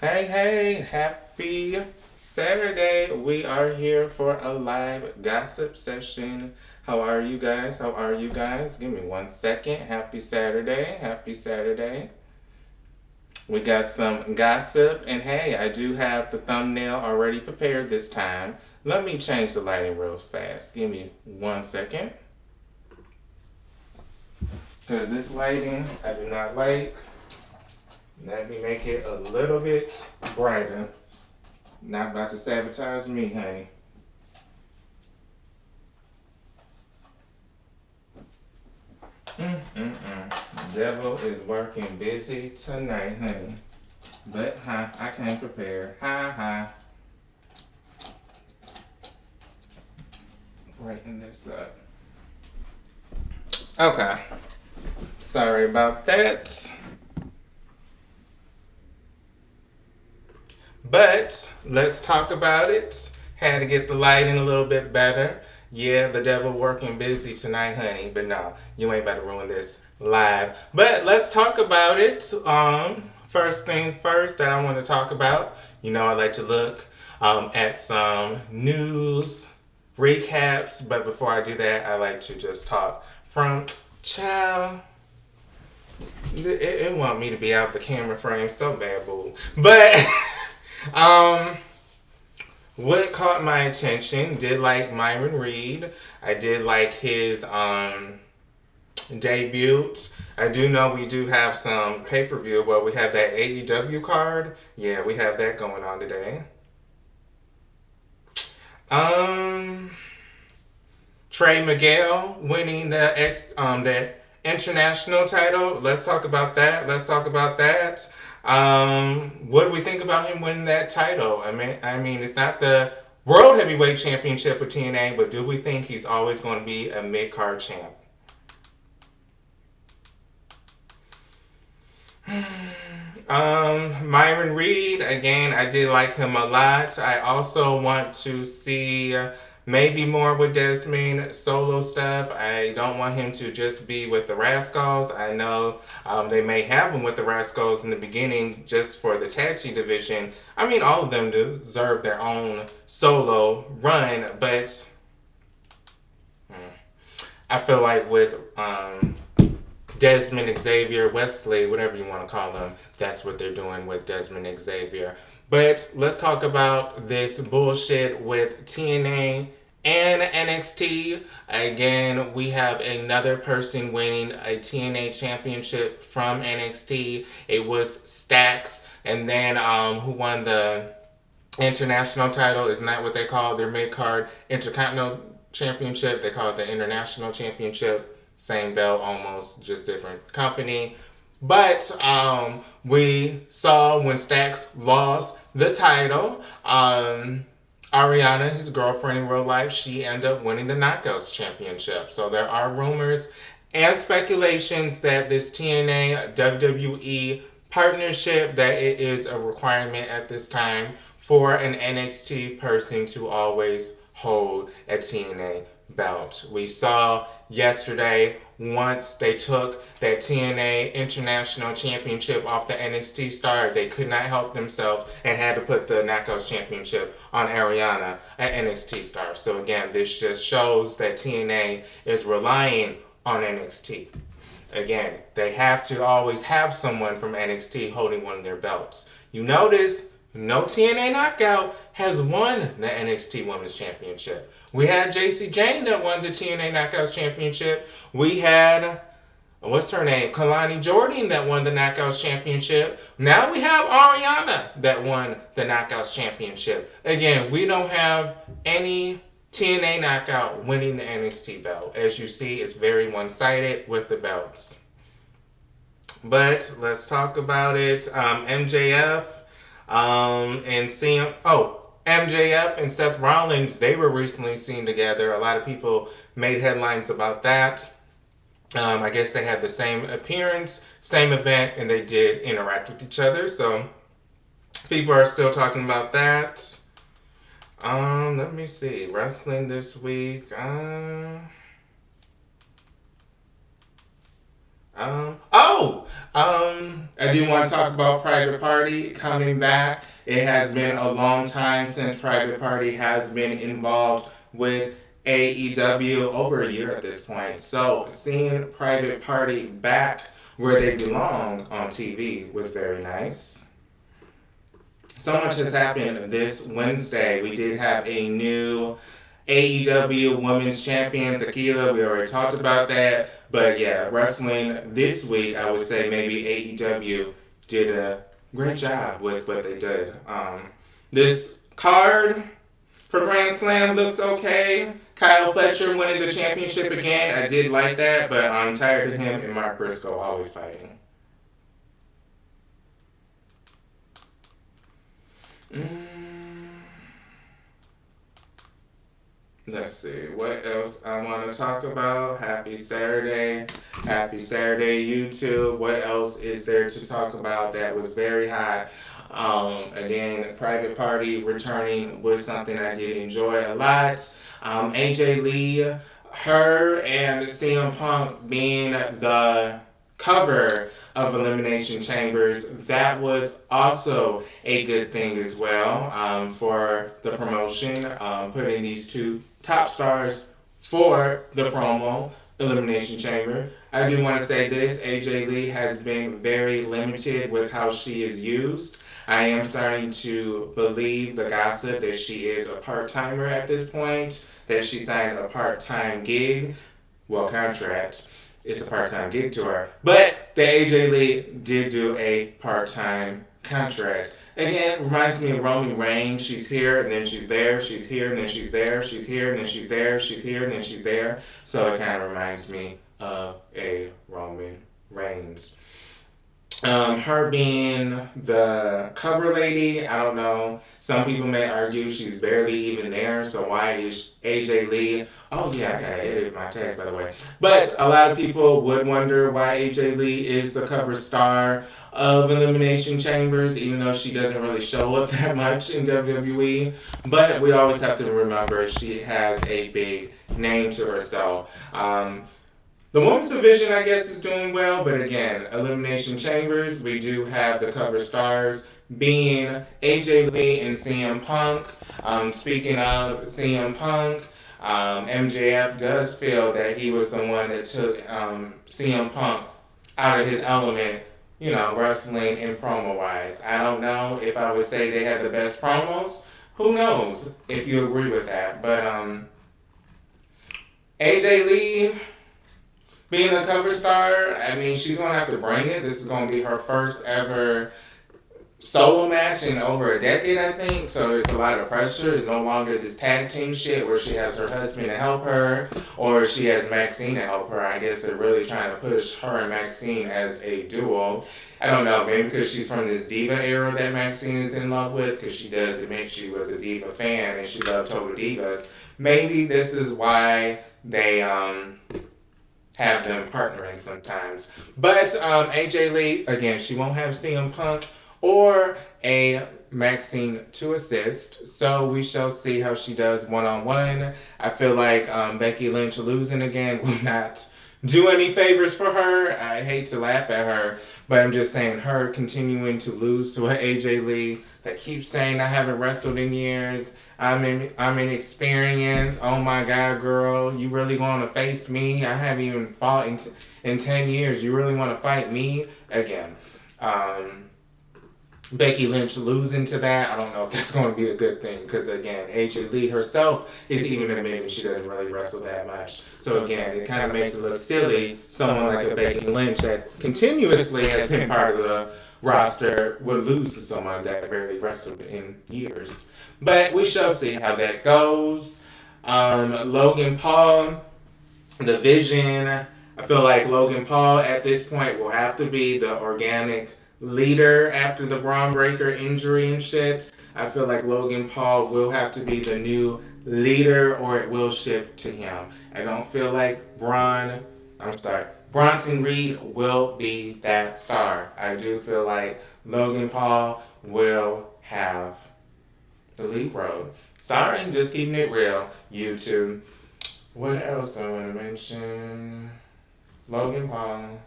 Hey, happy Saturday. We are here for a live gossip session. How are you guys? How are you guys? Give me 1 second. Happy Saturday. Happy Saturday. We got some gossip, and hey, I do have the thumbnail already prepared this time. Let me change the lighting real fast. Give me 1 second. Because this lighting I do not like. Let me make it a little bit brighter. Not about to sabotage me, honey. Devil is working busy tonight, honey. But I came prepared. Brighten this up. Okay. Sorry about that. But let's talk about it. Had to get the lighting a little bit better. Yeah, the devil working busy tonight, honey. But no, you ain't about to ruin this live. But let's talk about it. First things first that I want to talk about. You know, I like to look at some news recaps. But before I do that, I like to just talk from child. It want me to be out the camera frame so bad, boo. But what caught my attention, did like Myron Reed. I did like his debut. I do know we do have some pay-per-view. Well, we have that AEW card. Yeah, we have that going on today. Trey Miguel winning the international title. Let's talk about that. What do we think about him winning that title? I mean, it's not the World Heavyweight Championship with TNA, but do we think he's always going to be a mid-card champ? Myron Reed, again, I did like him a lot. I also want to see maybe more with Desmond solo stuff. I don't want him to just be with the Rascals. I know they may have him with the Rascals in the beginning just for the tag team division. I mean, all of them deserve their own solo run, but I feel like with Desmond Xavier, Wesley, whatever you want to call them, that's what they're doing with Desmond Xavier. But let's talk about this bullshit with TNA and NXT. Again, we have another person winning a TNA championship from NXT. It was Stax. And then who won the international title? Isn't that what they call their mid-card intercontinental championship? They call it the international championship. Same belt almost, just different company. But we saw when Stax lost the title, Arianna, his girlfriend in real life, she ended up winning the Knockouts Championship. So there are rumors and speculations that this TNA WWE partnership, that it is a requirement at this time for an NXT person to always hold a TNA belt. We saw yesterday, once they took that TNA International Championship off the NXT star, they could not help themselves and had to put the Knockouts Championship on Arianna at NXT star. So again, this just shows that TNA is relying on NXT. Again, they have to always have someone from NXT holding one of their belts. You notice no TNA Knockout has won the NXT Women's Championship. We had JC Jane that won the TNA Knockouts Championship. We had, what's her name? Kalani Jordan that won the Knockouts Championship. Now we have Arianna that won the Knockouts Championship. Again, we don't have any TNA Knockout winning the NXT belt. As you see, it's very one-sided with the belts. But let's talk about it. MJF MJF and Seth Rollins, they were recently seen together. A lot of people made headlines about that. I guess they had the same appearance, same event, and they did interact with each other. So people are still talking about that. Let me see. Wrestling this week. I do want to talk about Private Party coming back. It has been a long time since Private Party has been involved with AEW, over a year at this point. So seeing Private Party back where they belong on TV was very nice. So much has happened this Wednesday. We did have a new AEW Women's Champion, Tequila. We already talked about that. But yeah, wrestling this week, I would say maybe AEW did a great job with what they did. This card for Grand Slam looks okay. Kyle Fletcher winning the championship again. I did like that, but I'm tired of him and Mark Briscoe always fighting. Let's see, what else I want to talk about? Happy Saturday. Happy Saturday, YouTube. What else is there to talk about that was very hot? Again, Private Party returning was something I did enjoy a lot. AJ Lee, her and CM Punk being the cover of Elimination Chambers, that was also a good thing as well, for the promotion, putting these two top stars for the promo Elimination Chamber. I do want to say this, AJ Lee has been very limited with how she is used. I am starting to believe the gossip that she is a part-timer at this point, that she signed a part-time gig, well, contract. It's a part-time gig to her. But the AJ Lee did do a part-time contract. Again, reminds me of Roman Reigns. She's here, and then she's there. She's here, and then she's there. She's here, and then she's there. She's here, and then she's there. So it kind of reminds me of a Roman Reigns. Her being the cover lady, I don't know. Some people may argue she's barely even there, so why is AJ Lee? Oh yeah, I gotta edit my tag, by the way. But a lot of people would wonder why AJ Lee is the cover star of Elimination Chambers, even though she doesn't really show up that much in WWE. But we always have to remember she has a big name to herself. The women's division, I guess, is doing well, but again, Elimination Chambers, we do have the cover stars being AJ Lee and CM Punk. Speaking of CM Punk, MJF does feel that he was the one that took CM Punk out of his element, you know, wrestling and promo-wise. I don't know if I would say they had the best promos. Who knows if you agree with that. But AJ Lee being a cover star, I mean, she's going to have to bring it. This is going to be her first ever solo match in over a decade, I think. So it's a lot of pressure. It's no longer this tag team shit where she has her husband to help her or she has Maxine to help her. I guess they're really trying to push her and Maxine as a duo. I don't know, maybe because she's from this diva era that Maxine is in love with, because she does admit she was a diva fan and she loved Total Divas. Maybe this is why they have them partnering sometimes. But AJ Lee, again, she won't have CM Punk or a Maxine to assist. So we shall see how she does one-on-one. I feel like Becky Lynch losing again will not do any favors for her. I hate to laugh at her, but I'm just saying her continuing to lose to an AJ Lee that keeps saying I haven't wrestled in years. I'm inexperienced. Oh my God, girl, you really want to face me? I haven't even fought in 10 years. You really want to fight me again? Becky Lynch losing to that, I don't know if that's going to be a good thing, because again, AJ Lee herself is even admitting she doesn't really wrestle that much. So again, it kind of makes it look silly. Someone like a Becky Lynch that continuously has been part of the roster would lose to someone that barely wrestled in years. But we shall see how that goes. Logan Paul, the Vision. I feel like Logan Paul at this point will have to be the organic leader after the Braun Breaker injury and shit. I feel like Logan Paul will have to be the new leader or it will shift to him. I don't feel like Bronson Reed will be that star. I do feel like Logan Paul will have the lead road. Sorry, I'm just keeping it real, YouTube. What else I want to mention? Logan Paul.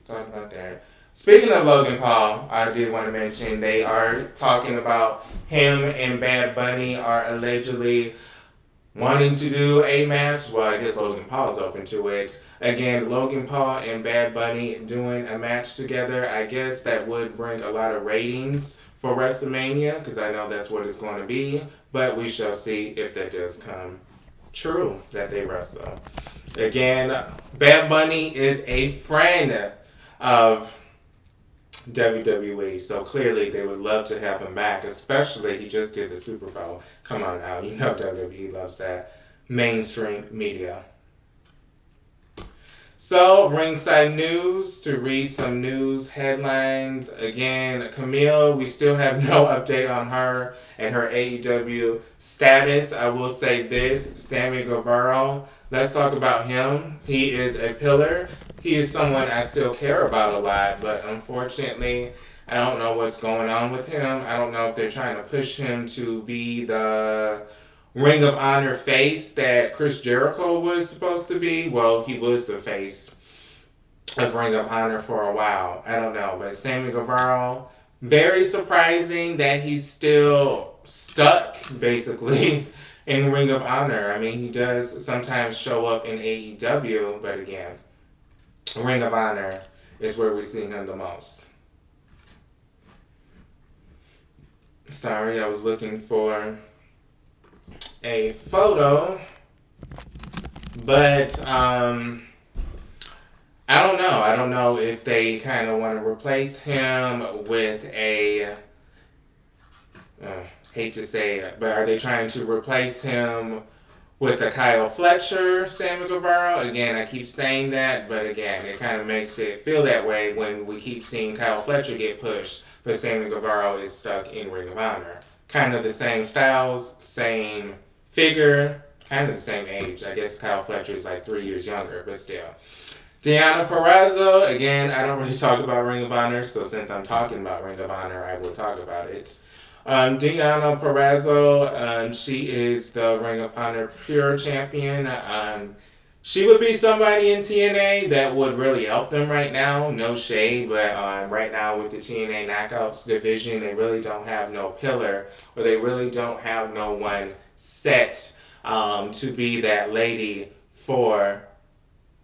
talk about that. Speaking of Logan Paul, I did want to mention they are talking about him and Bad Bunny are allegedly wanting to do a match. Well, I guess Logan Paul is open to it. Again, Logan Paul and Bad Bunny doing a match together. I guess that would bring a lot of ratings for WrestleMania because I know that's what it's going to be. But we shall see if that does come true that they wrestle. Again, Bad Bunny is a friend of WWE, so clearly they would love to have him back, especially he just did the Super Bowl. Come on now, you know WWE loves that mainstream media. So, ringside news, to read some news headlines. Again, Camille, we still have no update on her and her AEW status. I will say this, Sammy Guevara, let's talk about him. He is a pillar. He is someone I still care about a lot, but unfortunately, I don't know what's going on with him. I don't know if they're trying to push him to be the Ring of Honor face that Chris Jericho was supposed to be. Well, he was the face of Ring of Honor for a while. I don't know, but Sammy Guevara, very surprising that he's still stuck, basically, in Ring of Honor. I mean, he does sometimes show up in AEW, but again, Ring of Honor is where we see him the most. Sorry, I was looking for a photo, but I don't know. I don't know if they kind of want to replace him with a, hate to say it, but are they trying to replace him with a Kyle Fletcher, Sammy Guevara? Again, I keep saying that, but again, it kind of makes it feel that way when we keep seeing Kyle Fletcher get pushed, but Sammy Guevara is stuck in Ring of Honor. Kind of the same styles, same figure, kind of the same age. I guess Kyle Fletcher is like 3 years younger, but still. Deonna Purrazzo, again, I don't really talk about Ring of Honor, so since I'm talking about Ring of Honor, I will talk about it. Deonna Purrazzo, she is the Ring of Honor Pure Champion. She would be somebody in TNA that would really help them right now. No shade, but right now with the TNA Knockouts division, they really don't have no pillar, or they really don't have no one set to be that lady for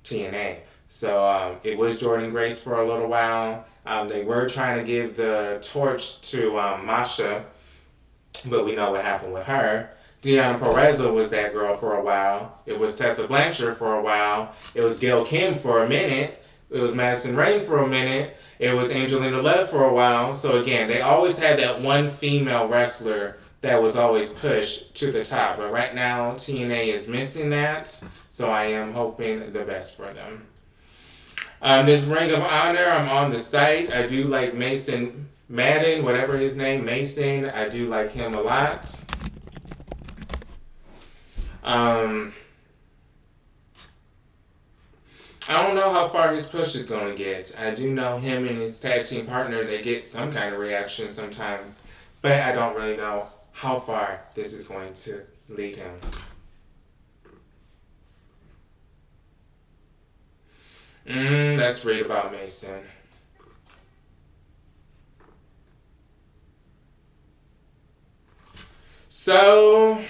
TNA. So it was Jordynne Grace for a little while. They were trying to give the torch to Masha, but we know what happened with her. Deonna Purrazzo was that girl for a while. It was Tessa Blanchard for a while. It was Gail Kim for a minute. It was Madison Rayne for a minute. It was Angelina Love for a while. So again, they always had that one female wrestler that was always pushed to the top. But right now, TNA is missing that. So I am hoping the best for them. This Ring of Honor, I'm on the site. I do like Mason Madden, whatever his name, Mason. I do like him a lot. I don't know how far his push is going to get. I do know him and his tag team partner, they get some kind of reaction sometimes. But I don't really know how far this is going to lead him. Let's read about Mason. So,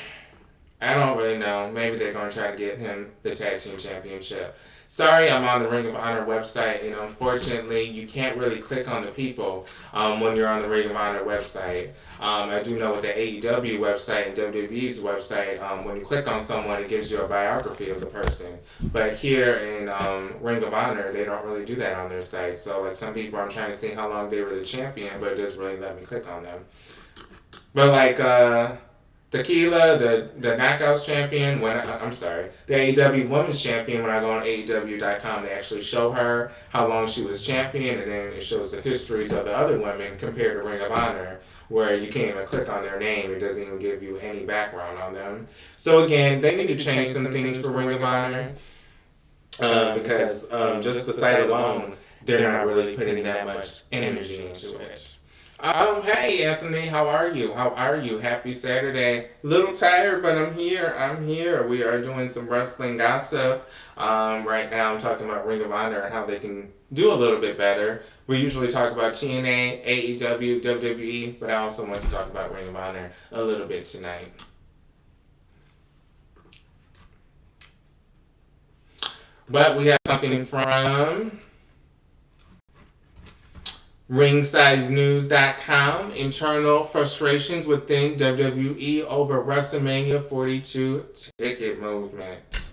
I don't really know. Maybe they're going to try to get him the tag team championship. Sorry, I'm on the Ring of Honor website, and unfortunately, you can't really click on the people when you're on the Ring of Honor website. I do know with the AEW website and WWE's website, when you click on someone, it gives you a biography of the person. But here in Ring of Honor, they don't really do that on their site. So, like, some people, I'm trying to see how long they were the champion, but it doesn't really let me click on them. But, like, Tequila, the Knockouts champion, the AEW Women's Champion, when I go on AEW.com, they actually show her how long she was champion, and then it shows the histories of the other women compared to Ring of Honor, where you can't even click on their name. It doesn't even give you any background on them. So again, they need to change some things for Ring of Honor, because just the site alone, they're not really putting that much energy into it. Hey Anthony, how are you? How are you? Happy Saturday. Little tired, but I'm here. I'm here. We are doing some wrestling gossip. Right now I'm talking about Ring of Honor and how they can do a little bit better. We usually talk about TNA, AEW, WWE, but I also want to talk about Ring of Honor a little bit tonight. But we have something from RingsideNews.com. Internal frustrations within WWE over WrestleMania 42 ticket movement.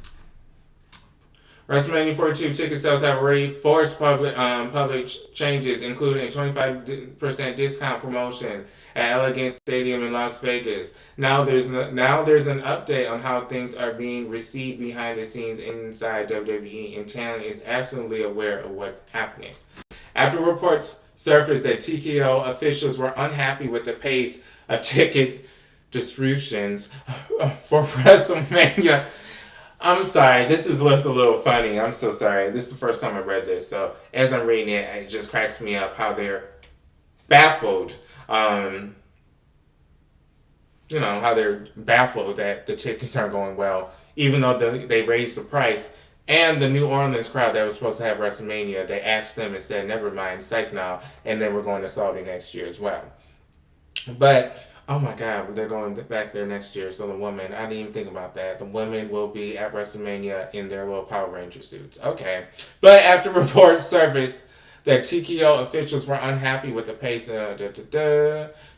WrestleMania 42 ticket sales have already forced public changes, including a 25% discount promotion at Elegant Stadium in Las Vegas. Now there's an update on how things are being received behind the scenes inside WWE, and Talent is absolutely aware of what's happening. After reports surfaced that TKO officials were unhappy with the pace of ticket distributions for WrestleMania. I'm sorry, this is just a little funny. I'm so sorry. This is the first time I read this, so as I'm reading it, it just cracks me up how they're baffled. Um, how they're baffled that the tickets aren't going well, even though they raised the price. And the New Orleans crowd that was supposed to have WrestleMania, they asked them and said, never mind, psych now, and then we're going to Saudi next year as well. But, oh my God, they're going back there next year, so the women, I didn't even think about that. The women will be at WrestleMania in their little Power Ranger suits. Okay. But after reports surfaced that TKO officials were unhappy with the pace of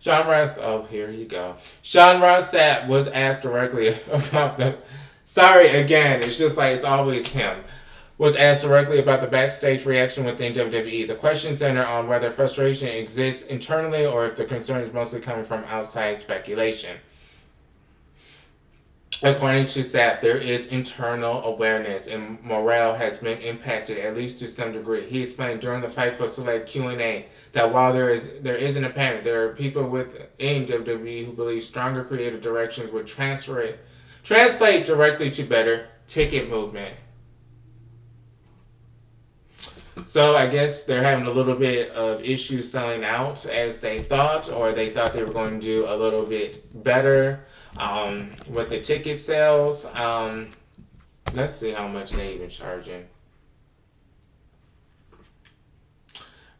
Sean Ross, oh, here you go. Sean Ross Sapp was asked directly about the, sorry again, it's just like it's always him, was asked directly about the backstage reaction within WWE. The question centered on whether frustration exists internally or if the concern is mostly coming from outside speculation. According to Sapp, there is internal awareness and morale has been impacted at least to some degree. He explained during the Fightful Select Q&A that while there isn't a panic, there are people within WWE who believe stronger creative directions would translate directly to better ticket movement. So I guess they're having a little bit of issues selling out as they thought, or they thought they were going to do a little bit better with the ticket sales. Let's see how much they even charging.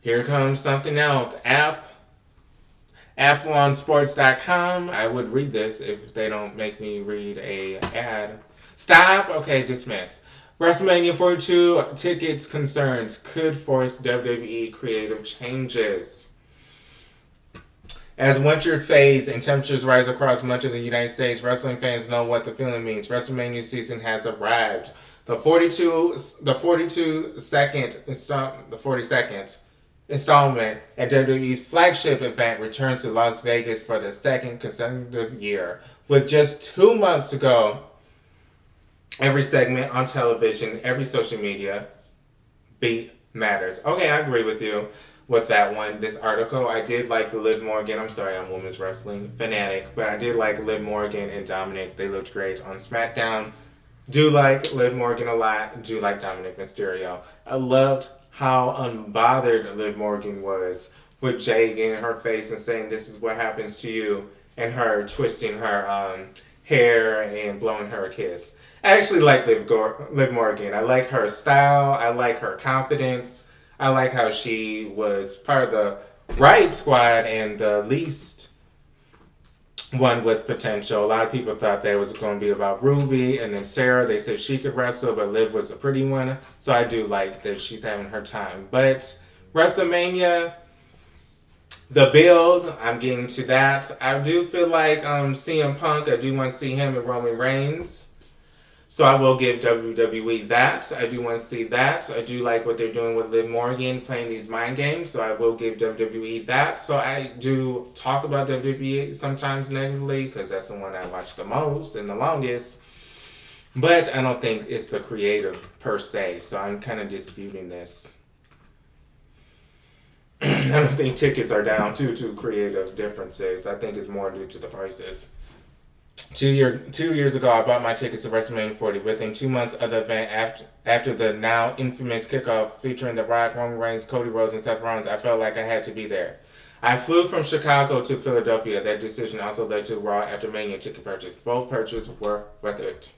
Here comes something else. Athlonsports.com. I would read this if they don't make me read a ad. Stop. Okay, dismiss. WrestleMania 42 tickets concerns could force WWE creative changes. As winter fades and temperatures rise across much of the United States, wrestling fans know what the feeling means. WrestleMania season has arrived. The 42nd installment at WWE's flagship event returns to Las Vegas for the second consecutive year. With just 2 months to go, every segment on television, every social media beat matters. Okay, I agree with you with that one. This article, I did like the Liv Morgan. I'm sorry, I'm women's wrestling fanatic, but I did like Liv Morgan and Dominic. They looked great on SmackDown. Do like Liv Morgan a lot. Do like Dominic Mysterio. I loved how unbothered Liv Morgan was with Jay getting in her face and saying, "This is what happens to you," and her twisting her hair and blowing her a kiss. I actually like Liv Morgan. I like her style. I like her confidence. I like how she was part of the right squad and the least one with potential. A lot of people thought that it was going to be about Ruby and then Sarah. They said she could wrestle, but Liv was a pretty one. So I do like that she's having her time. But WrestleMania, the build, I'm getting to that. I do feel like CM Punk, I do want to see him and Roman Reigns. So I will give WWE that. I do want to see that. I do like what they're doing with Liv Morgan playing these mind games. So I will give WWE that. So I do talk about WWE sometimes negatively because that's the one I watch the most and the longest. But I don't think it's the creative per se. So I'm kind of disputing this. I don't think tickets are down due to creative differences. I think it's more due to the prices. 2 years ago, I bought my tickets to WrestleMania 40. Within 2 months of the event, after the now infamous kickoff featuring The Rock, Roman Reigns, Cody Rhodes, and Seth Rollins, I felt like I had to be there. I flew from Chicago to Philadelphia. That decision also led to Raw after Mania ticket purchase. Both purchases were worth it.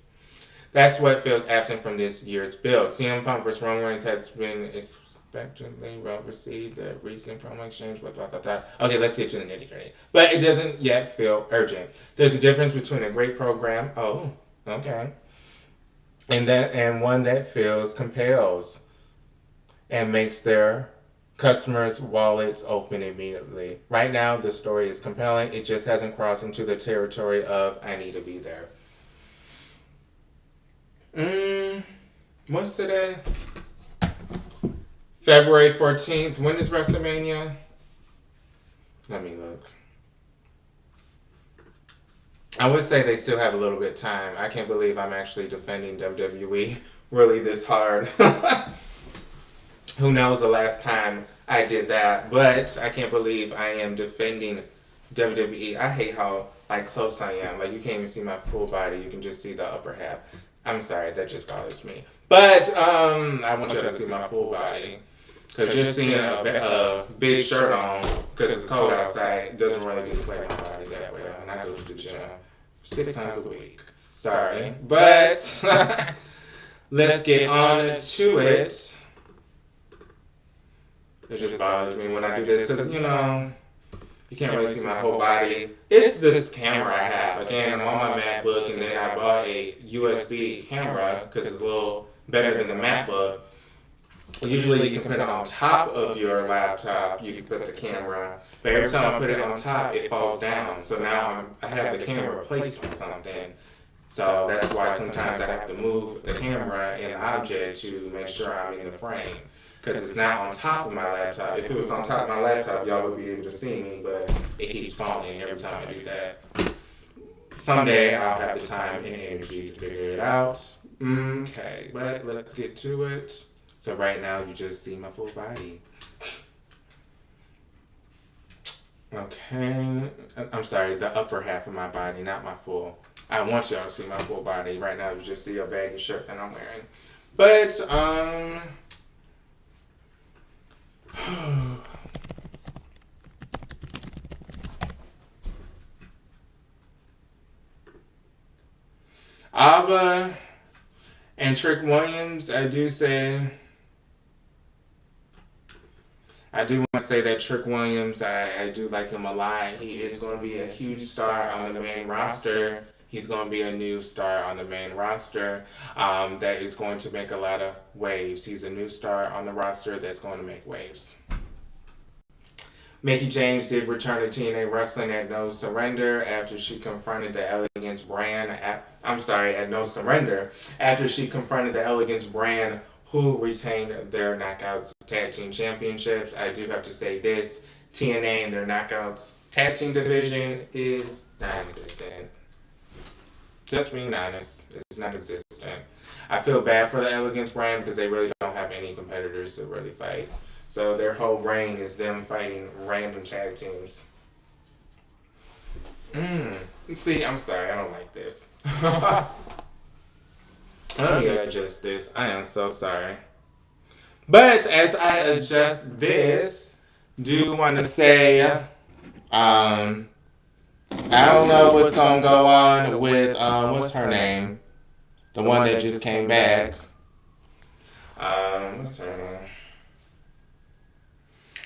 That's what feels absent from this year's build. CM Punk vs. Roman Reigns has been expectantly well received. The recent promo exchange, blah, blah, blah, blah. Okay, let's get to the nitty gritty. But it doesn't yet feel urgent. There's a difference between a great program, okay, and one that feels compels and makes their customers' wallets open immediately. Right now, the story is compelling. It just hasn't crossed into the territory of I need to be there. What's today? February 14th. When is WrestleMania? Let me look. I would say they still have a little bit of time. I can't believe I'm actually defending WWE really this hard. Who knows the last time I did that, but I can't believe I am defending WWE. I hate how close I am. You can't even see my full body. You can just see the upper half. I'm sorry, that just bothers me. But I want you to see my full body. Because just seeing a big shirt on because it's cold outside doesn't really display my body that well. And I go to the gym 6 times a week. Sorry. But let's get on to it. It just bothers me when I do this because, you can't really see my whole body. It's this camera I have. Again, I'm on my MacBook, and then I bought a USB camera because it's a little better than the MacBook. Usually you can put it on top of your laptop. You can put the camera. But every time I put it on top, it falls down. So now I have the camera placed on something. So that's why sometimes I have to move the camera and the object to make sure I'm in the frame. Because it's not on top of my laptop. If it was on top of my laptop, y'all would be able to see me, but it keeps falling every time I do that. Someday I'll have the time and energy to figure it out. Okay, but let's get to it. So right now you just see my full body. Okay, I'm sorry, the upper half of my body, not my full. I want y'all to see my full body. Right now you just see a baggy shirt that I'm wearing. But, Abba and Trick Williams, I do want to say that Trick Williams, I do like him a lot. He is going to be a huge star on the main roster. He's going to be a new star on the main roster that is going to make a lot of waves. He's a new star on the roster that's going to make waves. Mickie James did return to TNA Wrestling at No Surrender after she confronted the Elegance brand. At No Surrender after she confronted the Elegance brand, who retained their Knockouts Tag Team Championships. I do have to say this: TNA and their Knockouts Tag Team division is non-existent. Just being honest, it's non-existent. I feel bad for the Elegance brand because they really don't have any competitors to really fight. So their whole reign is them fighting random tag teams. See, I'm sorry, I don't like this. Let me adjust this. I am so sorry. But as I adjust this, do want to say, I don't know what's going to go on with, what's her name? The one that just came back. What's her name?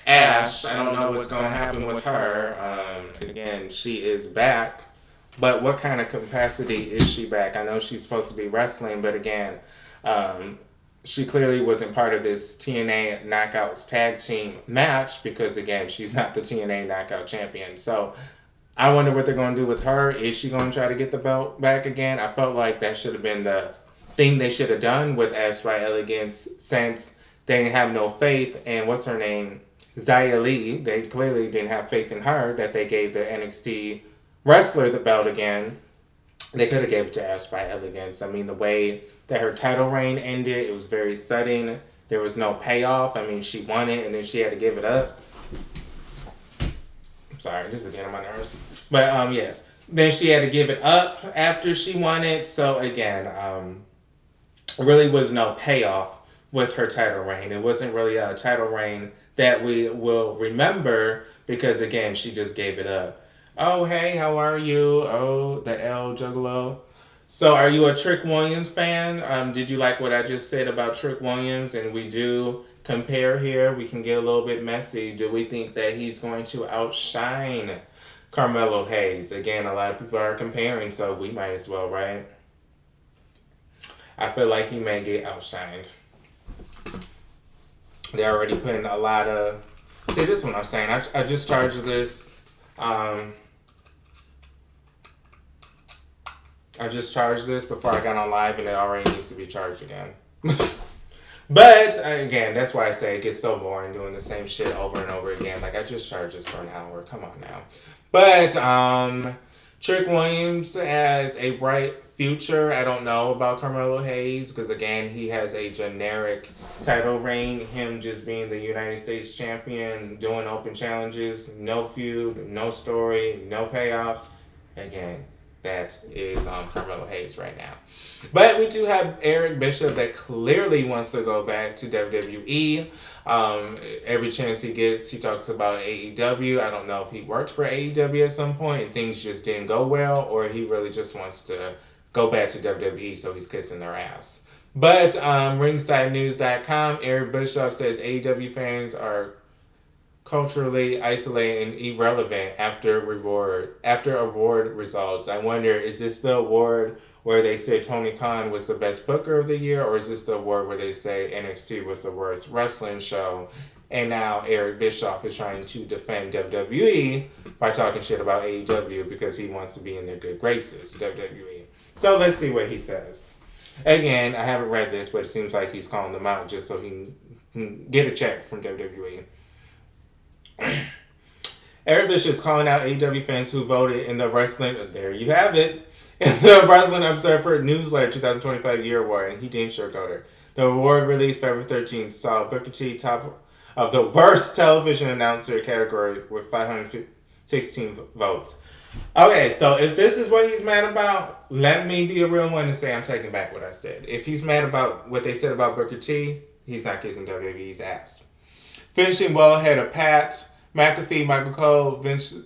Ash. I don't know what's going to happen with her. Again, she is back. But what kind of capacity is she back? I know she's supposed to be wrestling, but again, she clearly wasn't part of this TNA Knockouts tag team match because, again, she's not the TNA Knockout champion. So I wonder what they're going to do with her. Is she going to try to get the belt back again? I felt like that should have been the thing they should have done with Ash by Elegance since they didn't have no faith. And what's her name? Xia Li. They clearly didn't have faith in her that they gave the NXT wrestler the belt again. They could have gave it to Ash by Elegance. I mean, the way that her title reign ended, it was very sudden. There was no payoff. I mean, she won it and then she had to give it up. I'm sorry, this is getting on my nerves. But yes, then she had to give it up after she won it. So again, really was no payoff with her title reign. It wasn't really a title reign that we will remember because, again, she just gave it up. Oh, hey, how are you? Oh, the L Juggalo. So, are you a Trick Williams fan? Did you like what I just said about Trick Williams? And we do compare here. We can get a little bit messy. Do we think that he's going to outshine Carmelo Hayes? Again, a lot of people are comparing, so we might as well, right? I feel like he may get outshined. They're already putting a lot of. See, this is what I'm saying. I just charged this. I just charged this before I got on live, and it already needs to be charged again. But again, that's why I say it gets so boring doing the same shit over and over again. Like, I just charged this for an hour. Come on now. But Trick Williams has a bright future. I don't know about Carmelo Hayes because, again, he has a generic title reign. Him just being the United States champion, doing open challenges, no feud, no story, no payoff. Again, that is Carmelo Hayes right now. But we do have Eric Bishop that clearly wants to go back to WWE. Every chance he gets, he talks about AEW. I don't know if he worked for AEW at some point and things just didn't go well, or he really just wants to go back to WWE, so he's kissing their ass. But ringsidenews.com, Eric Bischoff says AEW fans are culturally isolated and irrelevant after award results. I wonder, is this the award where they say Tony Khan was the best booker of the year, or is this the award where they say NXT was the worst wrestling show? And now Eric Bischoff is trying to defend WWE by talking shit about AEW because he wants to be in their good graces, WWE. So let's see what he says. Again, I haven't read this, but it seems like he's calling them out just so he can get a check from WWE. Eric Bishop's calling out AEW fans who voted in the Wrestling, there you have it, in the Wrestling Observer Newsletter 2025 Year Award, and he didn't sugarcoat it. The award released February 13th saw Booker T top of the worst television announcer category with 516 votes. Okay, so if this is what he's mad about, let me be a real one and say I'm taking back what I said. If he's mad about what they said about Booker T, he's not kissing WWE's ass. Finishing well ahead of Pat McAfee, Michael Cole, Vince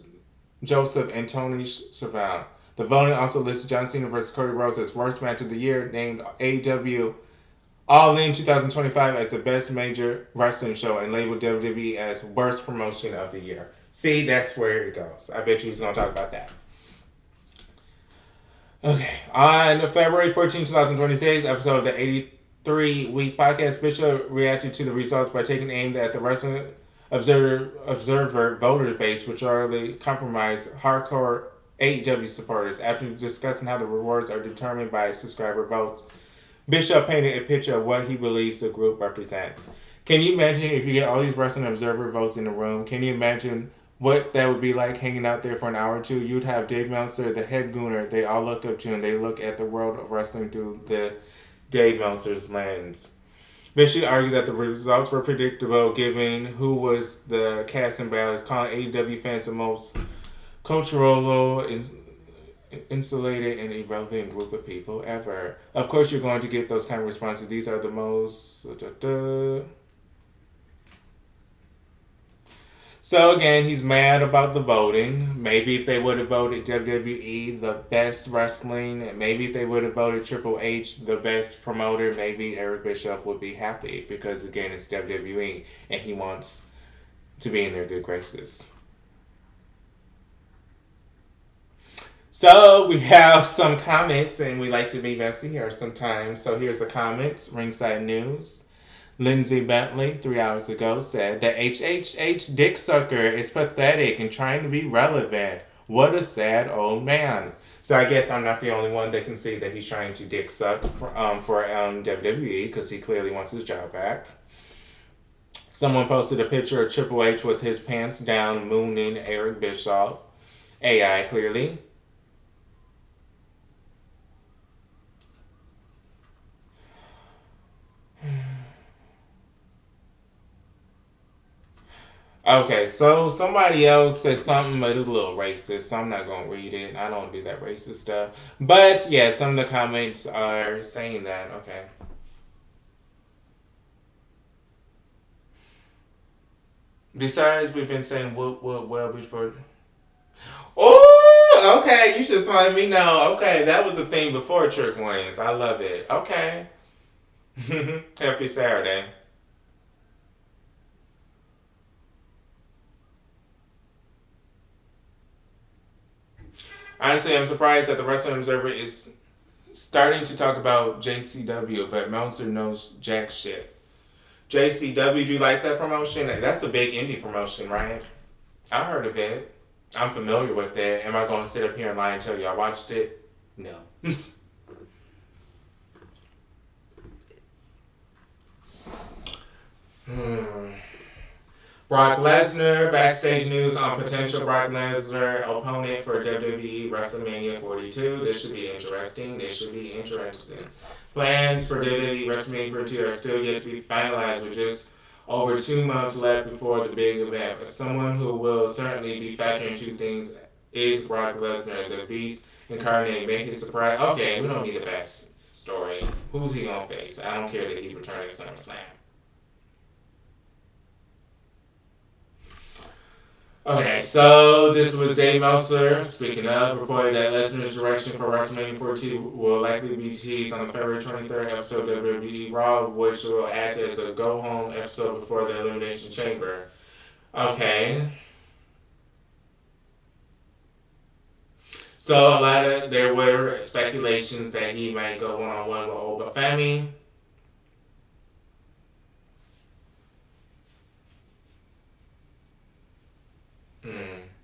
Joseph, and Tony Schiavone. The voting also listed John Cena vs. Cody Rhodes as worst match of the year, named AEW All In 2025 as the best major wrestling show, and labeled WWE as worst promotion of the year. See, that's where it goes. I bet you he's going to talk about that. Okay. On February 14, 2026, episode of the 83 Weeks podcast, Bishop reacted to the results by taking aim at the Wrestling Observer voter base, which already compromised hardcore AEW supporters. After discussing how the rewards are determined by subscriber votes, Bishop painted a picture of what he believes the group represents. Can you imagine if you get all these Wrestling Observer votes in the room? Can you imagine what that would be like hanging out there for an hour or two? You'd have Dave Meltzer, the head gooner, they all look up to, and they look at the world of wrestling through the Dave Meltzer's lens. Bishop argued that the results were predictable given who was the casting ballots, calling AEW fans the most cultural, insulated, and irrelevant group of people ever. Of course, you're going to get those kind of responses. These are the most... So again, he's mad about the voting. Maybe if they would have voted WWE the best wrestling, maybe if they would have voted Triple H the best promoter, maybe Eric Bischoff would be happy because again, it's WWE and he wants to be in their good graces. So we have some comments, and we like to be messy here sometimes. So here's the comments. Ringside News. Lindsay Bentley, 3 hours ago, said, the HHH dick sucker is pathetic and trying to be relevant. What a sad old man. So I guess I'm not the only one that can see that he's trying to dick suck for WWE because he clearly wants his job back. Someone posted a picture of Triple H with his pants down, mooning Eric Bischoff. AI, clearly. Okay, so somebody else said something, but it was a little racist, so I'm not going to read it. I don't do that racist stuff. But, yeah, some of the comments are saying that. Okay. Besides, we've been saying whoop whoop well before. Oh, okay. You just let me know. Okay, that was a thing before Trick Williams. I love it. Okay. Happy Saturday. Honestly, I'm surprised that the Wrestling Observer is starting to talk about JCW, but Meltzer knows jack shit. JCW, do you like that promotion? That's a big indie promotion, right? I heard of it. I'm familiar with it. Am I going to sit up here and lie and tell you I watched it? No. Hmm. Brock Lesnar, backstage news on potential Brock Lesnar opponent for WWE WrestleMania 42. This should be interesting. This should be interesting. Plans for WWE WrestleMania 42 are still yet to be finalized with just over 2 months left before the big event. But someone who will certainly be factoring two things is Brock Lesnar, the Beast incarnate. Make his surprise. Okay, we don't need a backstory. Who's he gonna face? I don't care that he returned at SummerSlam. Okay, so this was Dave Meltzer, speaking of, reported that Lesnar's direction for WrestleMania 42 will likely be teased on the February 23rd episode of WWE Raw, which will act as a go-home episode before the Elimination Chamber. Okay. So there were speculations that he might go one-on-one with Oba Femi.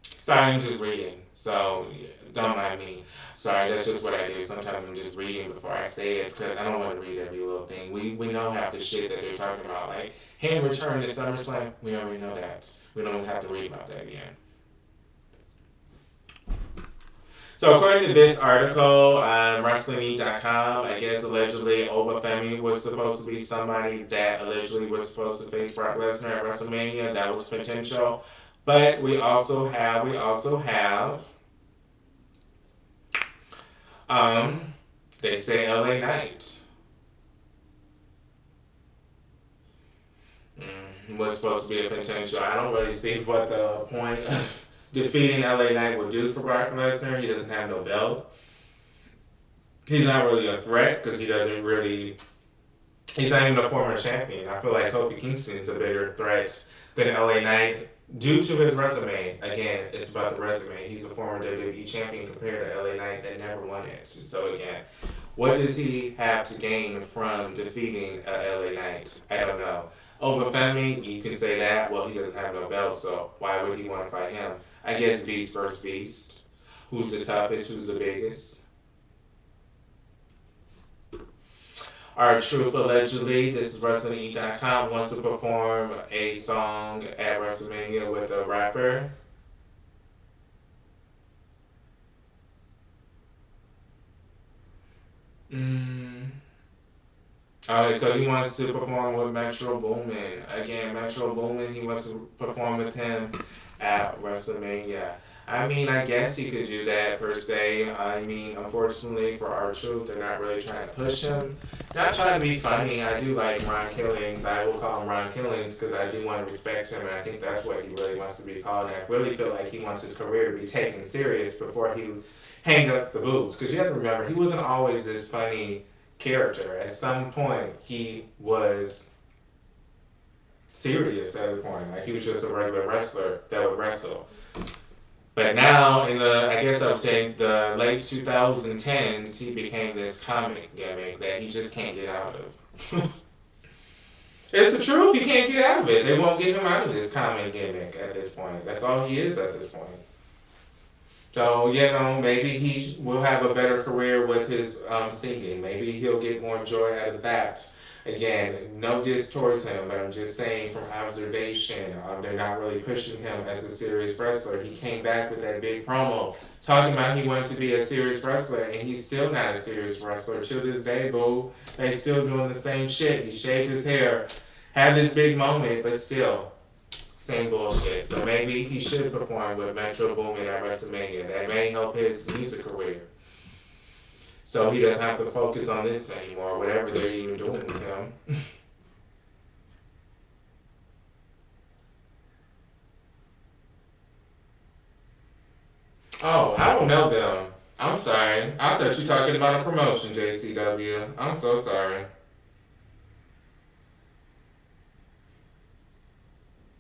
Sorry, I'm just reading. So, don't mind me. Sorry, that's just what I do. Sometimes I'm just reading before I say it because I don't want to read every little thing. We know half the shit that they're talking about. Like, him returning to SummerSlam, we already know that. We don't have to read about that again. So according to this article on WrestlingNews.com, I guess allegedly Oba Femi was supposed to be somebody that allegedly was supposed to face Brock Lesnar at WrestleMania. That was potential. But we also have, they say LA Knight was supposed to be a potential. I don't really see what the point of defeating LA Knight would do for Brock Lesnar. He doesn't have no belt. He's not really a threat because he's not even a former champion. I feel like Kofi Kingston's a bigger threat than LA Knight due to his resume. Again, it's about the resume. He's a former WWE champion compared to LA Knight that never won it. So again, what does he have to gain from defeating LA Knight? I don't know. Over Femi, you can say that. Well, he doesn't have no belt, so why would he want to fight him? I guess Beast versus Beast. Who's the toughest? Who's the biggest? R-Truth allegedly, this is WrestlingNews.com, wants to perform a song at WrestleMania with a rapper. Okay, so he wants to perform with Metro Boomin. Again, Metro Boomin, he wants to perform with him at WrestleMania. I mean, I guess he could do that per se. I mean, unfortunately for R-Truth, they're not really trying to push him. Not trying to be funny. I do like Ron Killings. I will call him Ron Killings because I do want to respect him, and I think that's what he really wants to be called. And I really feel like he wants his career to be taken serious before he hang up the boots. Because you have to remember, he wasn't always this funny character. At some point, he was serious at a point. Like, he was just a regular wrestler that would wrestle. But now, in the, I guess I would say, the late 2010s, he became this comic gimmick that he just can't get out of. It's the truth, he can't get out of it. They won't get him out of this comic gimmick at this point. That's all he is at this point. So, maybe he will have a better career with his singing. Maybe he'll get more joy out of that. Again, no diss towards him, but I'm just saying from observation, they're not really pushing him as a serious wrestler. He came back with that big promo talking about he wanted to be a serious wrestler, and he's still not a serious wrestler. To this day, boo, they still doing the same shit. He shaved his hair, had this big moment, but still, same bullshit. So maybe he should perform with Metro Boomin at WrestleMania. That may help his music career. So he doesn't have to focus on this anymore, whatever they're even doing with him. Oh, I don't know them. I'm sorry. I thought you were talking about a promotion, JCW. I'm so sorry.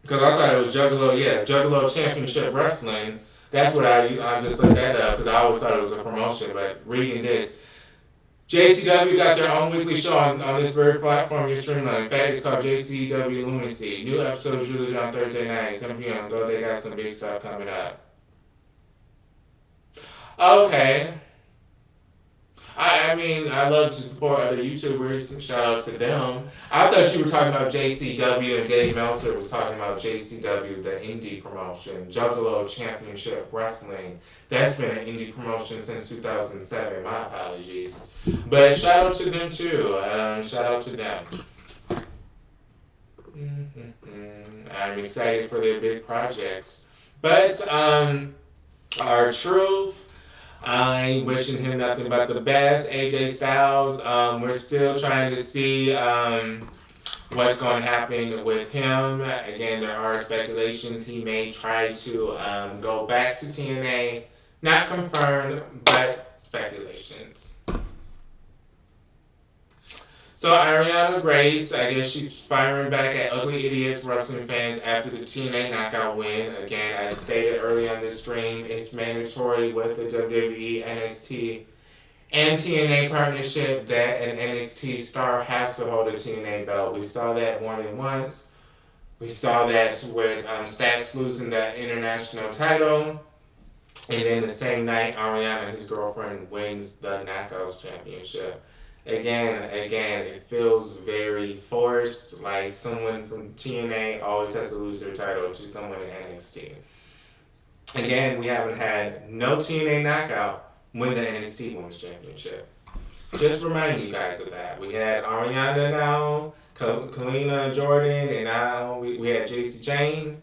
Because I thought it was Juggalo, yeah, Juggalo Championship Wrestling. That's what I just looked that up because I always thought it was a promotion. But reading this, JCW got their own weekly show on this very platform you're streaming on. In fact, it's called JCW Lunacy. New episodes usually on Thursday night, 7 p.m. Though they got some big stuff coming up. Okay. I mean, I love to support other YouTubers. Shout out to them. I thought you were talking about JCW and Dave Meltzer was talking about JCW, the indie promotion, Juggalo Championship Wrestling. That's been an indie promotion since 2007. My apologies. But shout out to them too. Shout out to them. I'm excited for their big projects. But our truth. I'm wishing him nothing but the best. AJ Styles, we're still trying to see what's going to happen with him. Again, there are speculations he may try to go back to TNA. Not confirmed, but speculations. So Arianna Grace, I guess she's firing back at ugly idiots wrestling fans after the TNA knockout win. Again, I stated early on this stream, it's mandatory with the WWE, NXT, and TNA partnership that an NXT star has to hold a TNA belt. We saw that more than once. We saw that with Stax losing that international title. And then the same night, Arianna, his girlfriend, wins the Knockouts Championship. Again, it feels very forced, like someone from TNA always has to lose their title to someone in NXT. Again, we haven't had no TNA knockout win the NXT Women's Championship. Just remind you guys of that. We had Arianna now, Kalina Jordan, and now we had JC Jane.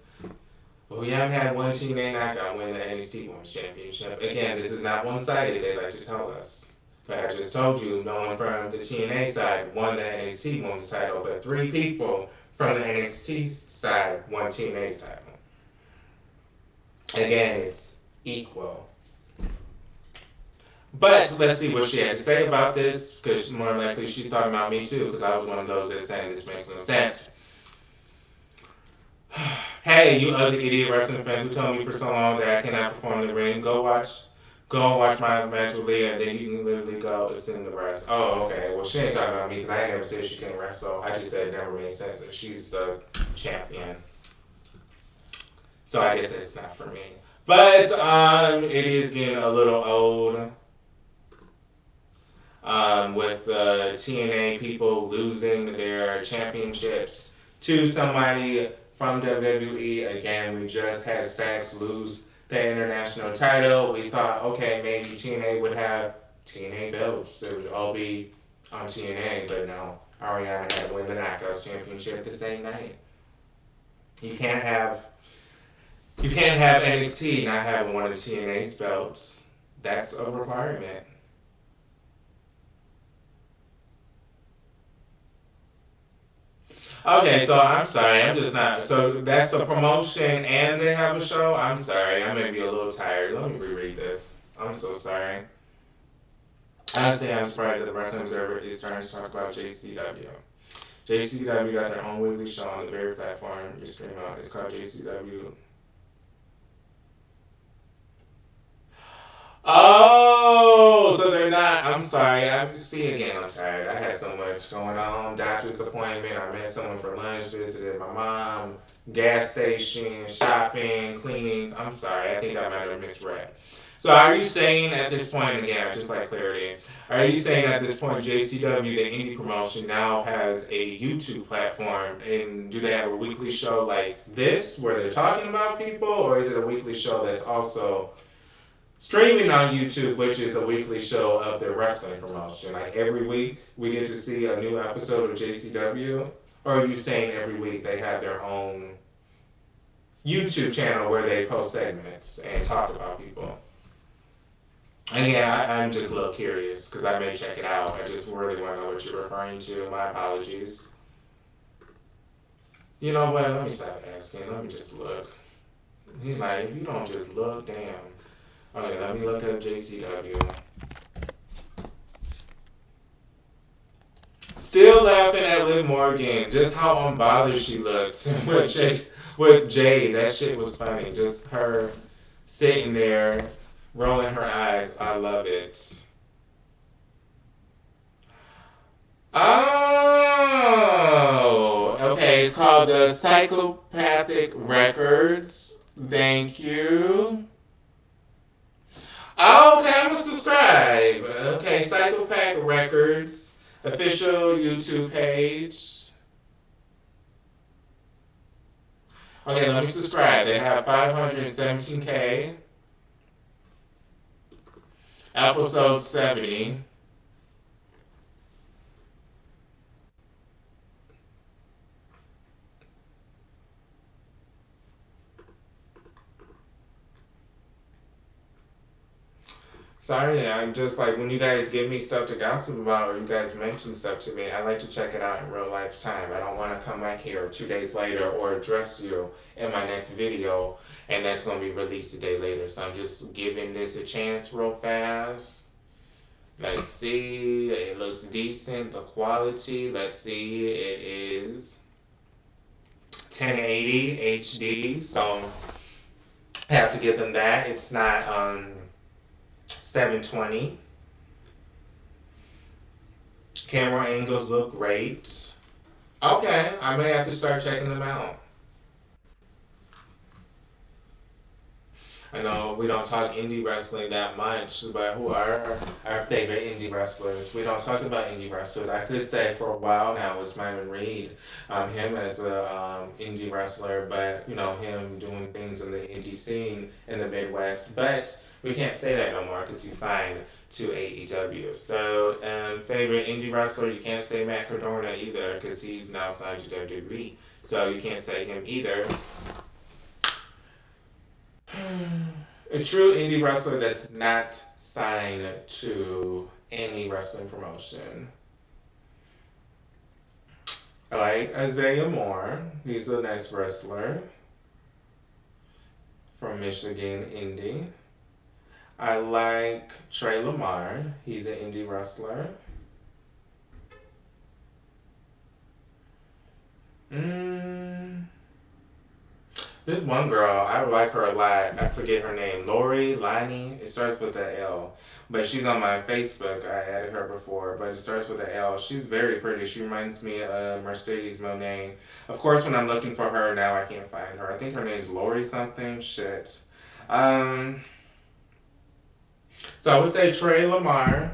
But we haven't had one TNA knockout win the NXT Women's Championship. Again, this is not one-sided, they like to tell us. But I just told you, no one from the TNA side won the NXT Women's title, but 3 people from the NXT side won TNA's title. Again, it's equal. But let's see what she had to say about this, because more likely she's talking about me too, because I was one of those that's saying this makes no sense. Hey, you ugly idiot wrestling fans who told me for so long that I cannot perform in the ring, go and watch my match with Leah, and then you can literally go and sing the rest. Oh, okay. Well, she ain't talking about me because I ain't never said she can't wrestle. I just said it never made sense that she's the champion. So I guess it's not for me. But it is getting a little old with the TNA people losing their championships to somebody from WWE. Again, we just had Stax lose the international title. We thought, okay, maybe TNA would have TNA belts. It would all be on TNA, but no. Arianna had to win the Knockouts Championship the same night. You can't have NXT not having one of TNA's belts. That's a requirement. Okay, so I'm sorry, I'm just not. So that's a promotion and they have a show? I'm sorry, I may be a little tired. Let me reread this. I'm so sorry. Honestly, I'm surprised that the Wrestling Observer is starting to talk about JCW. JCW got their own weekly show on the very platform you're streaming on. It's called JCW. Oh, so they're not. I'm sorry. I'm tired. I had so much going on. Doctor's appointment. I met someone for lunch. Visited my mom. Gas station. Shopping. Cleaning. I'm sorry. I think I might have misread. So are you saying at this point, again, I just like clarity, are you saying at this point JCW, the indie promotion, now has a YouTube platform, and do they have a weekly show like this where they're talking about people, or is it a weekly show that's also streaming on YouTube, which is a weekly show of their wrestling promotion? Like every week we get to see a new episode of JCW? Or are you saying every week they have their own YouTube channel where they post segments and talk about people? Again, I'm just a little curious because I may check it out. I just really want to know what you're referring to. My apologies. You know what? Let me stop asking. Let me just look. He's like, if you don't just look, damn. Okay, let me look up JCW. Still laughing at Liv Morgan, just how unbothered she looked with Jay. That shit was funny. Just her sitting there, rolling her eyes. I love it. Oh, okay. It's called the Psychopathic Records. Thank you. Oh, okay, I'm gonna subscribe. Okay, Psychopath Records official YouTube page. Okay, let me subscribe. They have 517K. Episode 70. Sorry, I'm just like when you guys give me stuff to gossip about or you guys mention stuff to me, I like to check it out in real life time. I don't want to come back here 2 days later or address you in my next video and that's going to be released a day later. So I'm just giving this a chance real fast. Let's see, it looks decent. The quality, let's see, it is 1080 HD. So I have to give them that. It's not 720. Camera angles look great. Okay, I may have to start checking them out. I know we don't talk indie wrestling that much, but who are our favorite indie wrestlers? We don't talk about indie wrestlers. I could say for a while now it's Myron Reed, him as a indie wrestler, but you know him doing things in the indie scene in the Midwest. But we can't say that no more because he signed to AEW. So favorite indie wrestler, you can't say Matt Cardona either because he's now signed to WWE. So you can't say him either. A true indie wrestler that's not signed to any wrestling promotion. I like Isaiah Moore. He's a nice wrestler from Michigan, indie. I like Trey Lamar. He's an indie wrestler. There's one girl, I like her a lot. I forget her name. Lori, Lani. It starts with an L. But she's on my Facebook. I added her before, but it starts with an L. She's very pretty. She reminds me of Mercedes Monet. Of course, when I'm looking for her now, I can't find her. I think her name's Lori something. Shit. So I would say Trey Lamar,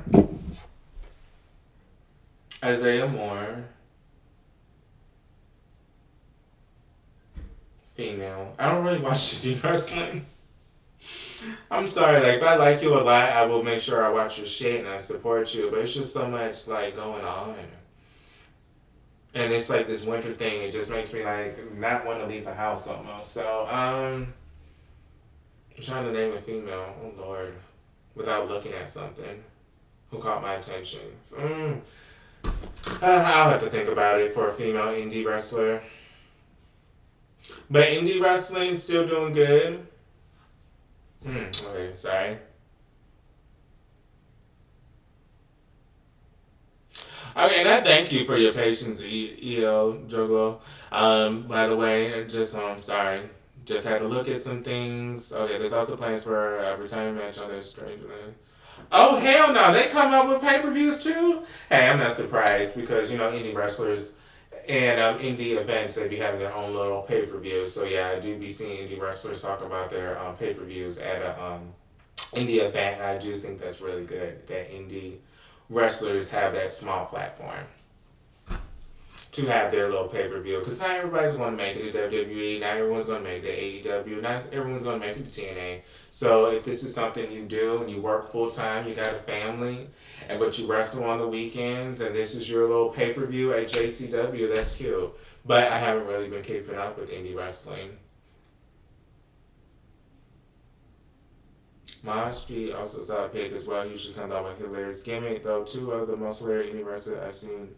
Isaiah Moore, female. I don't really watch indie wrestling. I'm sorry, like if I like you a lot, I will make sure I watch your shit and I support you. But it's just so much like going on, and it's like this winter thing. It just makes me like not want to leave the house almost. So I'm trying to name a female. Oh Lord, without looking at something who caught my attention. I'll have to think about it for a female indie wrestler. But indie wrestling still doing good. Okay, sorry. Okay, and I thank you for your patience, EL Joglo. By the way, just sorry. Just had to look at some things. Okay, there's also plans for a retirement match on this Stranger Land. Oh hell no! They come up with pay-per-views too. Hey, I'm not surprised because you know indie wrestlers and indie events, they be having their own little pay-per-views. So yeah, I do be seeing indie wrestlers talk about their pay-per-views at a indie event. And I do think that's really good that indie wrestlers have that small platform to have their little pay-per-view. Because not everybody's going to make it to WWE, not everyone's going to make it to AEW, not everyone's going to make it to TNA. So if this is something you do and you work full-time, you got a family, but you wrestle on the weekends, and this is your little pay-per-view at JCW, that's cute. But I haven't really been keeping up with indie wrestling. Moshki also saw a pick as well. He usually comes out with hilarious gimmick, though. Two of the most hilarious indie wrestlers I've seen.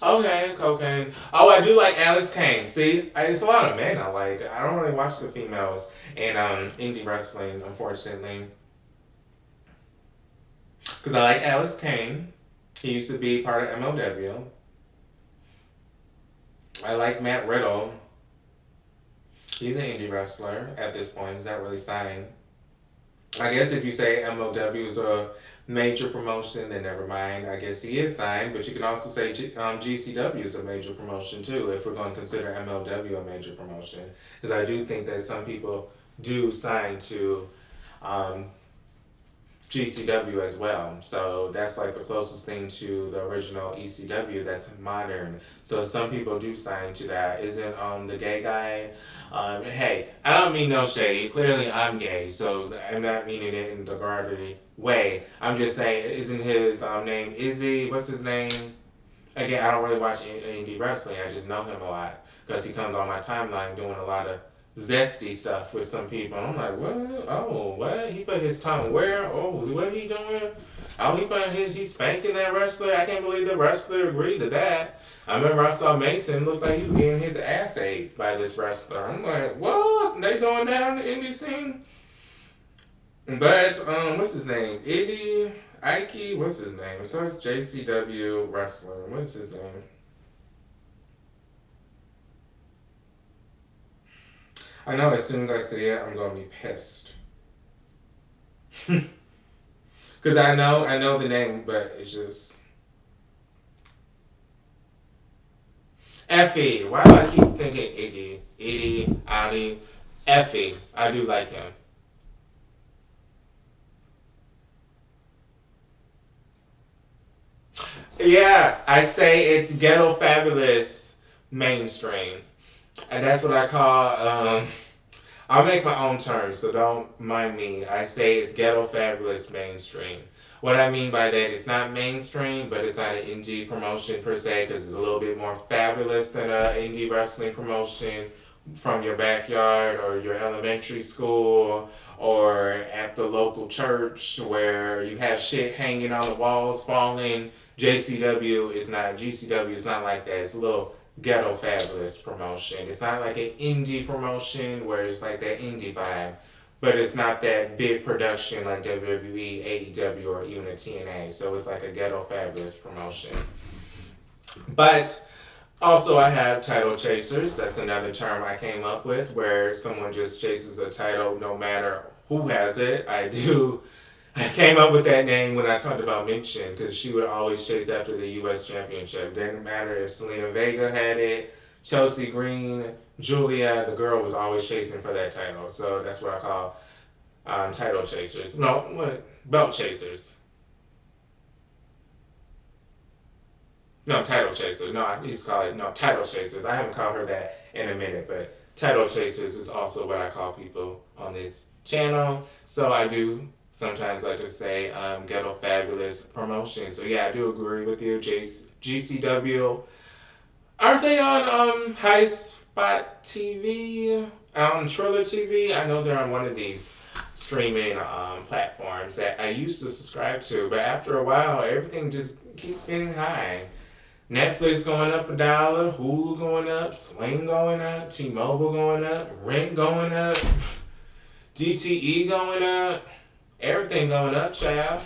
Okay, cocaine. Oh, I do like Alex Kane. See, it's a lot of men I like. I don't really watch the females in indie wrestling, unfortunately, because I like Alex Kane. He used to be part of MLW. I like Matt Riddle. He's an indie wrestler at this point. He's not really signed. I guess if you say MLW is a major promotion, then never mind. I guess he is signed, but you can also say GCW is a major promotion too, if we're going to consider MLW a major promotion. Because I do think that some people do sign to um, GCW as well. So that's like the closest thing to the original ECW that's modern. So some people do sign to that. Isn't the gay guy? Hey, I don't mean no shade. Clearly I'm gay, so I'm not meaning it in a derogatory way. I'm just saying, isn't his name Izzy? What's his name? Again, I don't really watch indie wrestling. I just know him a lot because he comes on my timeline doing a lot of zesty stuff with some people. I'm like, what? Oh, what? He put his tongue where? Oh, what he doing? Oh, he's spanking that wrestler. I can't believe the wrestler agreed to that. I remember I saw Mason looked like he was getting his ass ate by this wrestler. I'm like, what? They doing that on the indie scene? But what's his name? Ike, what's his name? So it's JCW wrestler. What's his name? I know as soon as I see it, I'm gonna be pissed. Cause I know the name, but it's just Effie. Why do I keep thinking Iggy? Edie, Adi, Effie. I do like him. Yeah, I say it's ghetto fabulous mainstream. And that's what I call I'll make my own terms, so don't mind me. I say it's ghetto fabulous mainstream. What I mean by that, it's not mainstream, but it's not an indie promotion per se, because it's a little bit more fabulous than an indie wrestling promotion from your backyard or your elementary school or at the local church where you have shit hanging on the walls falling. JCW is not, GCW is not like that. It's a little ghetto fabulous promotion. It's not like an indie promotion where it's like that indie vibe, but it's not that big production like WWE, AEW, or even a TNA. So it's like a ghetto fabulous promotion. But also, I have title chasers. That's another term I came up with where someone just chases a title no matter who has it. I came up with that name when I talked about Minchin because she would always chase after the U.S. Championship. Didn't matter if Selena Vega had it, Chelsea Green, Julia, the girl was always chasing for that title. So that's what I call title chasers. No, what? Belt chasers. No, title chasers. No, I used to call it, no, title chasers. I haven't called her that in a minute, but title chasers is also what I call people on this channel. So I do sometimes like to say ghetto fabulous promotion. So yeah, I do agree with you. GCW. Aren't they on High Spot TV? Triller TV? I know they're on one of these streaming platforms that I used to subscribe to, but after a while, everything just keeps getting high. Netflix going up $1, Hulu going up, Sling going up, T-Mobile going up, Rent going up, DTE going up, everything going up, child.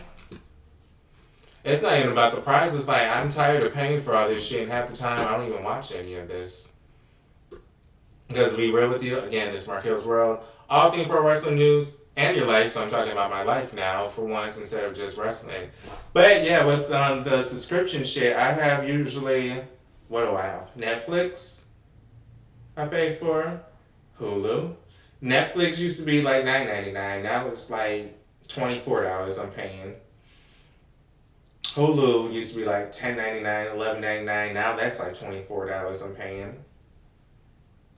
It's not even about the price. It's like I'm tired of paying for all this shit, and half the time I don't even watch any of this. Because to be real with you, again, this is Marquel's World. All things pro wrestling news and your life. So I'm talking about my life now for once instead of just wrestling. But yeah, with the subscription shit, I have usually, what do I have? Netflix, I pay for. Hulu. Netflix used to be like $9.99. Now it's like $24 I'm paying. Hulu used to be like $10.99, $11.99. Now that's like $24 I'm paying.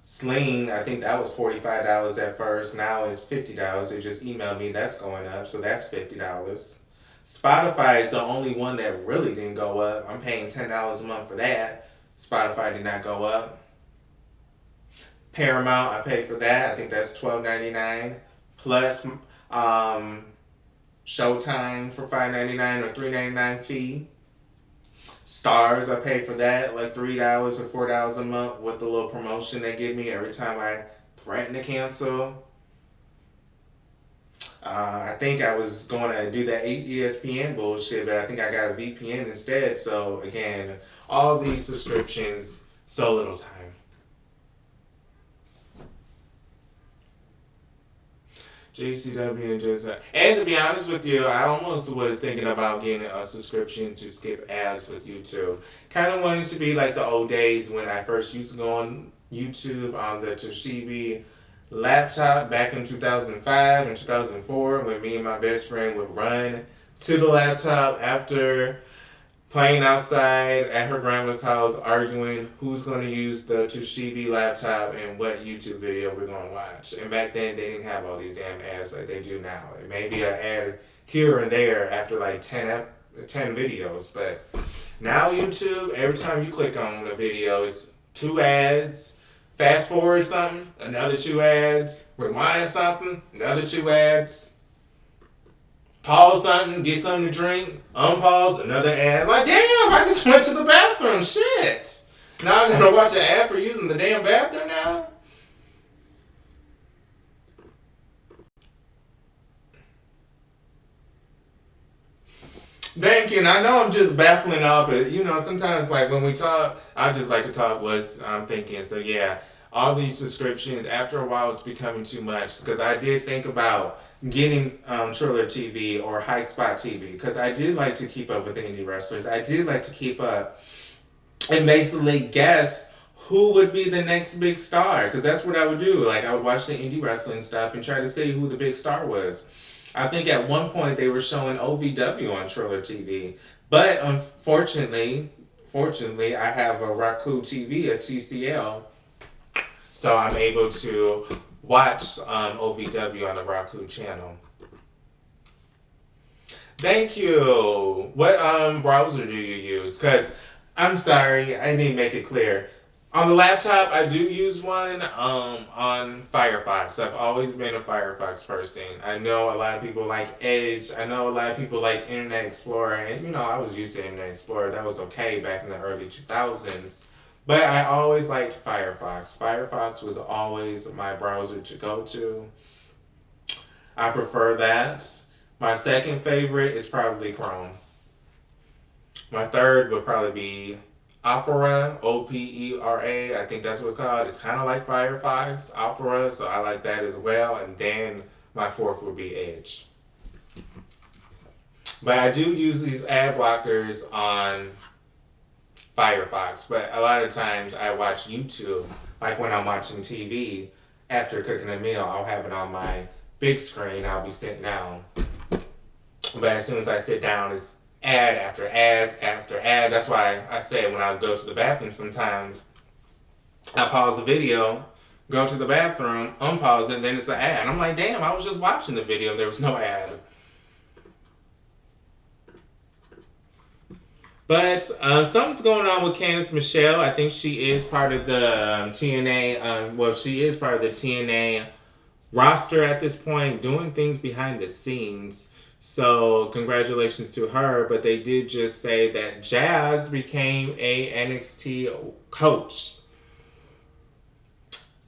Sling, I think that was $45 at first. Now it's $50. They just emailed me that's going up, so that's $50. Spotify is the only one that really didn't go up. I'm paying $10 a month for that. Spotify did not go up. Paramount, I pay for that. I think that's $12.99 plus Showtime for $5.99 or $3.99 fee. Stars, I pay for that, like $3 or $4 a month with the little promotion they give me every time I threaten to cancel. I think I was going to do that ESPN bullshit, but I think I got a VPN instead. So again, all these subscriptions, so little time. JCW and just and to be honest with you, I almost was thinking about getting a subscription to skip ads with YouTube. Kind of wanted to be like the old days when I first used to go on YouTube on the Toshiba laptop back in 2005 and 2004 when me and my best friend would run to the laptop after playing outside at her grandma's house, arguing who's going to use the Toshiba laptop and what YouTube video we're going to watch. And back then, they didn't have all these damn ads like they do now. It may be an ad here and there after like 10 videos, but now YouTube, every time you click on a video, it's 2 ads. Fast forward something, another 2 ads. Rewind something, another 2 ads. Pause something, get something to drink, unpause, another ad. Like, damn, I just went to the bathroom. Shit. Now I gotta watch an ad for using the damn bathroom now? Thank you. And I know I'm just baffling off, but sometimes like when we talk, I just like to talk what I'm thinking. So yeah, all these subscriptions, after a while, it's becoming too much. Because I did think about getting Triller TV or High Spot TV because I did like to keep up with the indie wrestlers. I did like to keep up and basically guess who would be the next big star because that's what I would do. Like I would watch the indie wrestling stuff and try to see who the big star was. I think at one point they were showing OVW on Triller TV, but fortunately, I have a Roku TV, a TCL, so I'm able to watch OVW on the Roku channel. Thank you. What browser do you use? Because I'm sorry, I didn't make it clear. On the laptop, I do use one on Firefox. I've always been a Firefox person. I know a lot of people like Edge. I know a lot of people like Internet Explorer. And, I was used to Internet Explorer. That was okay back in the early 2000s. But I always liked Firefox. Firefox was always my browser to go to. I prefer that. My second favorite is probably Chrome. My third would probably be Opera, Opera. I think that's what it's called. It's kind of like Firefox, Opera, so I like that as well. And then my fourth would be Edge. But I do use these ad blockers on Firefox, but a lot of times I watch YouTube, like when I'm watching TV, after cooking a meal, I'll have it on my big screen, I'll be sitting down. But as soon as I sit down, it's ad after ad after ad. That's why I say when I go to the bathroom sometimes, I pause the video, go to the bathroom, unpause it, and then it's an ad. I'm like, damn, I was just watching the video, there was no ad. But something's going on with Candice Michelle. I think she is part of the TNA. She is part of the TNA roster at this point, doing things behind the scenes. So congratulations to her. But they did just say that Jazz became a NXT coach.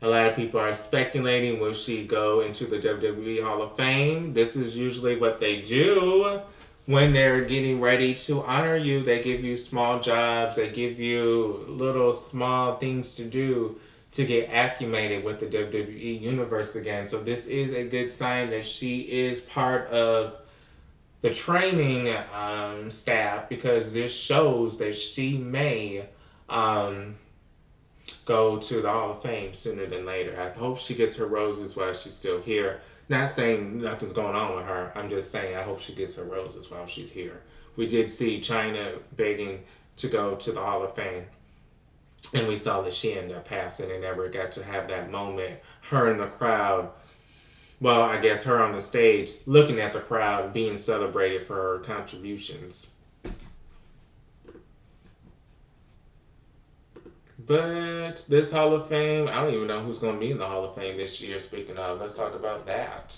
A lot of people are speculating, will she go into the WWE Hall of Fame? This is usually what they do. When they're getting ready to honor you, they give you small jobs. They give you little small things to do to get acclimated with the WWE universe again. So this is a good sign that she is part of the training staff because this shows that she may go to the Hall of Fame sooner than later. I hope she gets her roses while she's still here. Not saying nothing's going on with her. I'm just saying I hope she gets her roses while she's here. We did see Chyna begging to go to the Hall of Fame. And we saw that she ended up passing and never got to have that moment. Her in the crowd. Well, I guess her on the stage looking at the crowd being celebrated for her contributions. But this Hall of Fame, I don't even know who's going to be in the Hall of Fame this year, speaking of. Let's talk about that.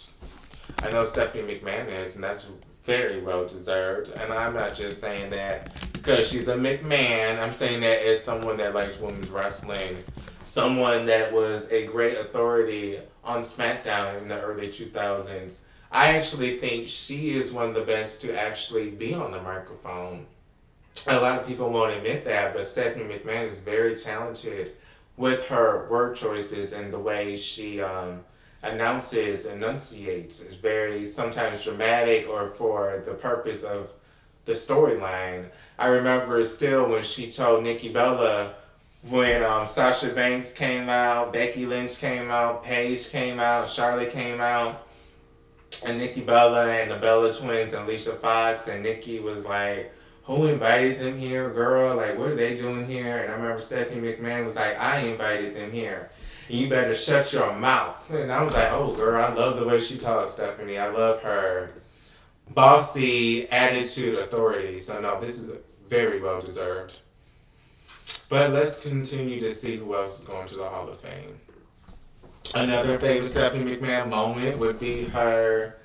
I know Stephanie McMahon is, and that's very well deserved. And I'm not just saying that because she's a McMahon. I'm saying that as someone that likes women's wrestling, someone that was a great authority on SmackDown in the early 2000s. I actually think she is one of the best to actually be on the microphone. A lot of people won't admit that, but Stephanie McMahon is very talented with her word choices and the way she enunciates. It's very sometimes dramatic or for the purpose of the storyline. I remember still when she told Nikki Bella when Sasha Banks came out, Becky Lynch came out, Paige came out, Charlotte came out, and Nikki Bella and the Bella twins and Alicia Fox, and Nikki was like, who invited them here, girl? Like, what are they doing here? And I remember Stephanie McMahon was like, I invited them here. And you better shut your mouth. And I was like, oh, girl, I love the way she talks, Stephanie. I love her bossy attitude, authority. So, no, this is very well deserved. But let's continue to see who else is going to the Hall of Fame. Another favorite Stephanie McMahon moment would be her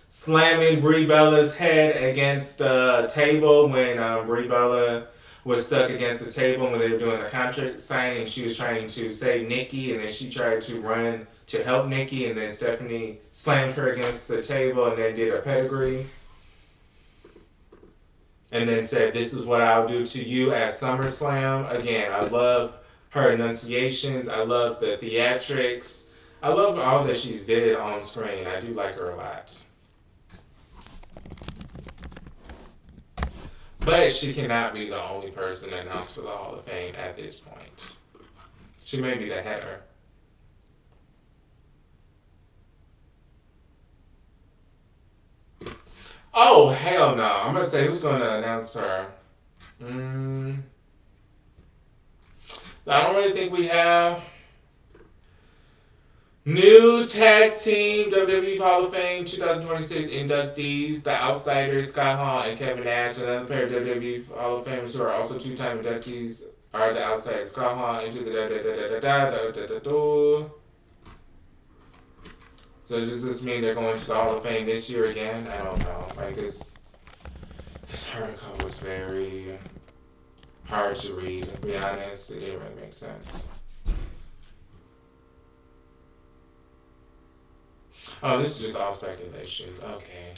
slamming Brie Bella's head against the table when Brie Bella was stuck against the table when they were doing the contract signing, and she was trying to save Nikki, and then she tried to run to help Nikki, and then Stephanie slammed her against the table and then did a pedigree. And then said, this is what I'll do to you at SummerSlam. Again, I love her enunciations. I love the theatrics. I love all that she's did on screen. I do like her a lot. But she cannot be the only person announced to the Hall of Fame at this point. She may be the header. Oh, hell no. I'm going to say who's going to announce her. I don't really think we have new tag team WWE Hall of Fame 2026 inductees, the Outsiders, Scott Hall and Kevin Nash. Another pair of WWE Hall of Famers who are also two-time inductees are the Outsiders, Scott Hall into the So does this mean they're going to the Hall of Fame this year again? I don't know. Like this article was very hard to read. To be honest, it didn't really make sense. Oh, this is just all speculations. Okay.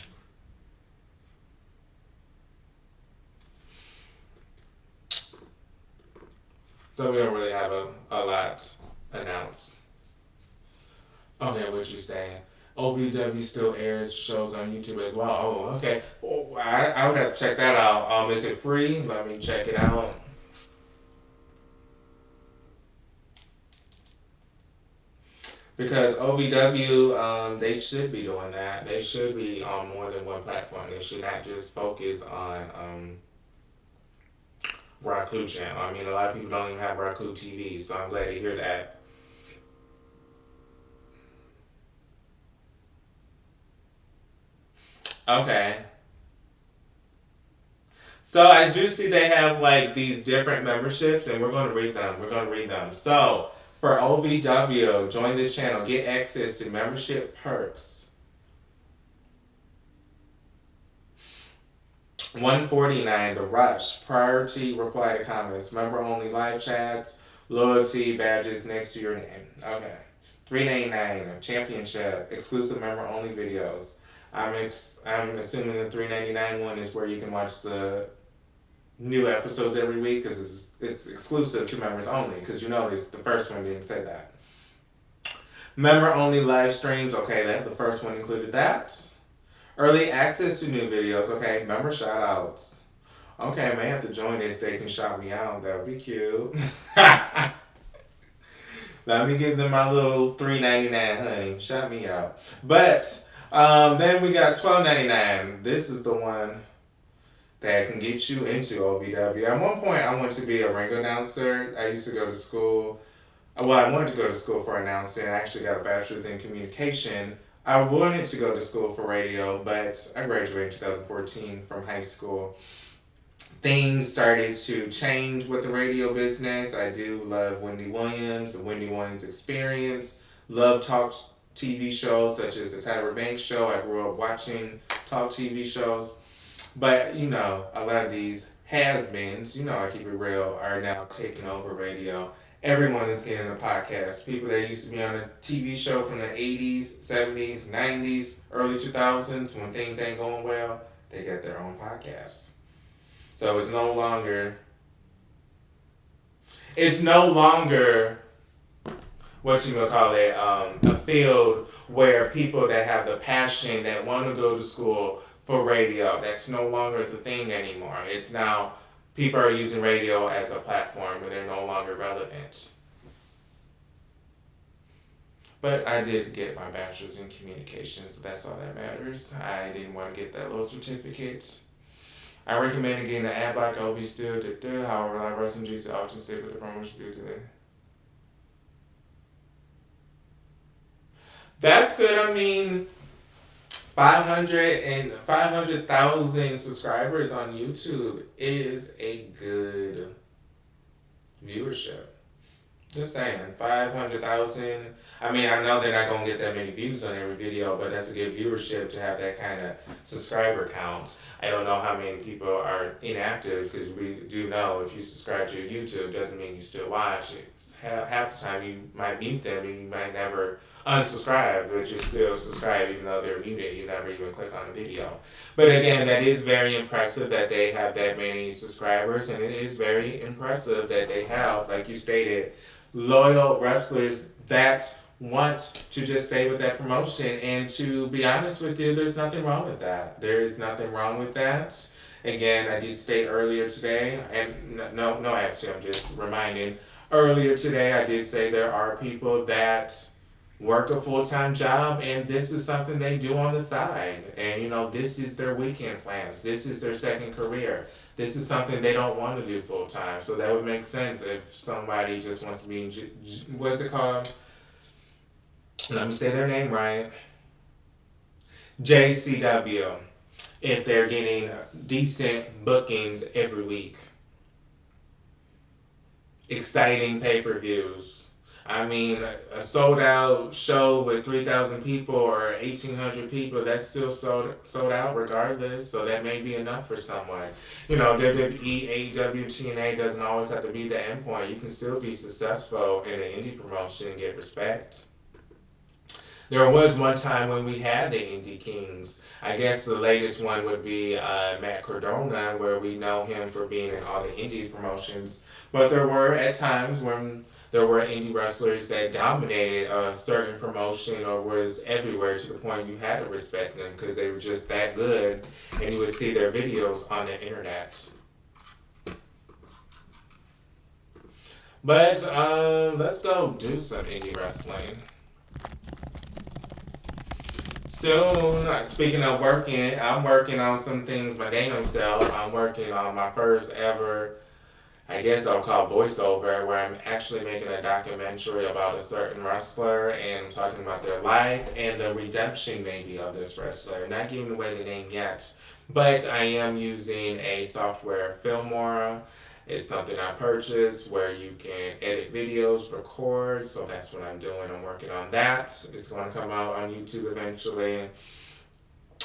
So we don't really have a lot announced. Okay, what you saying? OVW still airs shows on YouTube as well. Oh, okay. Well, I would have to check that out. Is it free? Let me check it out. Because OVW, they should be doing that. They should be on more than one platform. They should not just focus on Roku channel. I mean, a lot of people don't even have Roku TV, so I'm glad to hear that. Okay. So I do see they have like these different memberships, and we're going to read them. We're going to read them. So for OVW, join this channel, get access to membership perks. 149, The Rush, priority reply to comments, member only live chats, loyalty badges next to your name. Okay. 399, championship, exclusive member only videos. I'm assuming the $3.99 one is where you can watch the new episodes every week because it's exclusive to members only. Because you notice the first one didn't say that. Member only live streams. Okay, the first one included that. Early access to new videos. Okay, member shout outs. Okay, I may have to join it if they can shout me out. That would be cute. Let me give them my little $3.99, honey. Shout me out. But then we got $12.99. This is the one that can get you into OVW. At one point, I wanted to be a ring announcer. I used to go to school. Well, I wanted to go to school for announcing. I actually got a bachelor's in communication. I wanted to go to school for radio, but I graduated in 2014 from high school. Things started to change with the radio business. I do love Wendy Williams, the Wendy Williams Experience. Love talk TV shows such as the Tyra Banks Show. I grew up watching talk TV shows. But, you know, a lot of these has-beens, you know, I keep it real, are now taking over radio. Everyone is getting a podcast. People that used to be on a TV show from the 80s, 70s, 90s, early 2000s, when things ain't going well, they get their own podcast. So it's no longer what you would call it, a field where people that have the passion that want to go to school for radio, that's no longer the thing anymore. It's now people are using radio as a platform and they're no longer relevant. But I did get my bachelor's in communications, so that's all that matters. I didn't want to get that little certificate. I recommend getting an ad block OB still, however, like wrestling GC often stick with the promotion due to the. That's good. I mean, 500,000 subscribers on YouTube is a good viewership. Just saying, 500,000. I mean, I know they're not going to get that many views on every video, but that's a good viewership to have that kind of subscriber count. I don't know how many people are inactive, because we do know if you subscribe to YouTube, doesn't mean you still watch. Half the time you might mute them and you might never unsubscribe, but you're still subscribed even though they're muted. You never even click on the video. But again, that is very impressive that they have that many subscribers, and it is very impressive that they have, like you stated, loyal wrestlers that want to just stay with that promotion. And to be honest with you, there's nothing wrong with that. There is nothing wrong with that. Again, I did state earlier today, and no, actually, I'm just reminding. Earlier today, I did say there are people that work a full-time job, and this is something they do on the side. And, you know, this is their weekend plans. This is their second career. This is something they don't want to do full-time. So that would make sense if somebody just wants to be, what's it called? Let me say their name right. JCW. If they're getting decent bookings every week. Exciting pay-per-views. I mean, a sold-out show with 3,000 people or 1,800 people, that's still sold out regardless, so that may be enough for someone. You know, WWE, AEW, TNA doesn't always have to be the endpoint. You can still be successful in an indie promotion and get respect. There was one time when we had the Indie Kings. I guess the latest one would be Matt Cardona, where we know him for being in all the indie promotions. But there were at times when there were indie wrestlers that dominated a certain promotion or was everywhere to the point you had to respect them because they were just that good, and you would see their videos on the internet. But let's go do some indie wrestling. Soon, speaking of working, I'm working on some things my damn self. I'm working on my first ever, I guess I'll call voiceover, where I'm actually making a documentary about a certain wrestler and talking about their life and the redemption maybe of this wrestler. Not giving away the name yet, but I am using a software, Filmora. It's something I purchased where you can edit videos, record, so that's what I'm doing. I'm working on that. It's going to come out on YouTube eventually.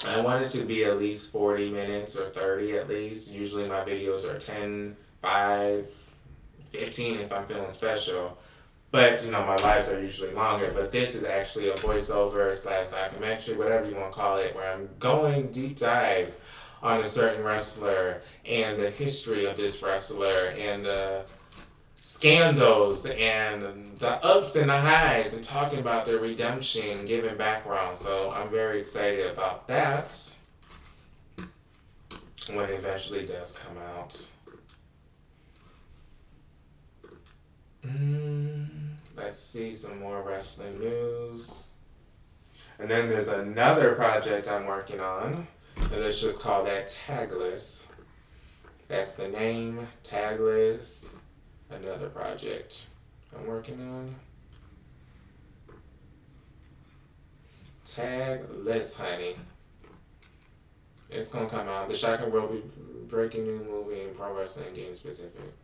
I want it to be at least 40 minutes or 30 at least. Usually my videos are 10, 5, 15 if I'm feeling special. But, you know, my lives are usually longer. But this is actually a voiceover / documentary, whatever you want to call it, where I'm going deep dive on a certain wrestler and the history of this wrestler and the scandals and the ups and the highs and talking about their redemption and giving background. So I'm very excited about that when it eventually does come out. Let's see some more wrestling news. And then there's another project I'm working on. And let's just call that Tagless. That's the name, Tagless. Another project I'm working on. Tagless, honey. It's gonna come out. The Shocking World will be breaking new movie and pro wrestling game specific.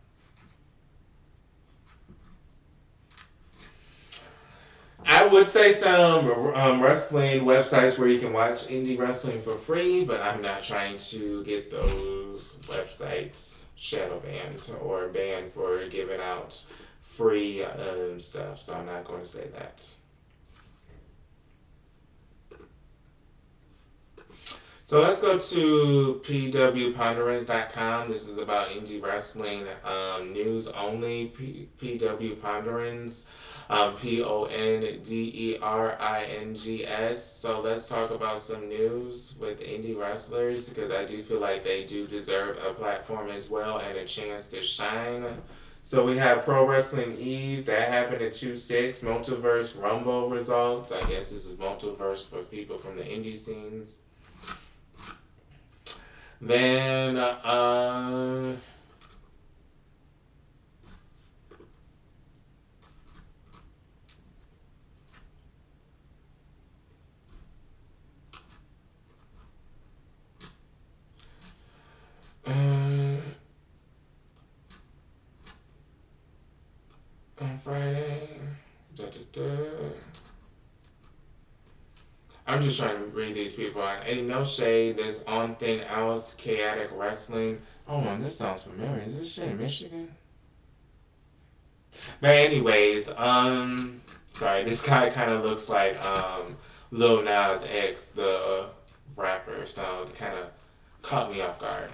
I would say some wrestling websites where you can watch indie wrestling for free, but I'm not trying to get those websites shadow banned or banned for giving out free stuff, so I'm not going to say that. So let's go to pwponderance.com. This is about indie wrestling news only. PW Ponderance, Ponderings. So let's talk about some news with indie wrestlers because I do feel like they do deserve a platform as well and a chance to shine. So we have Pro Wrestling Eve. That happened at 2-6. Multiverse Rumble results. I guess this is Multiverse for people from the indie scenes. Then, on Friday, I'm just trying to read these people out. Ain't no shade. There's On Thin Else, Chaotic Wrestling. Oh man, this sounds familiar. Is this shit in Michigan? But anyways, sorry, this guy kind of looks like Lil Nas X, the rapper. So it kind of caught me off guard.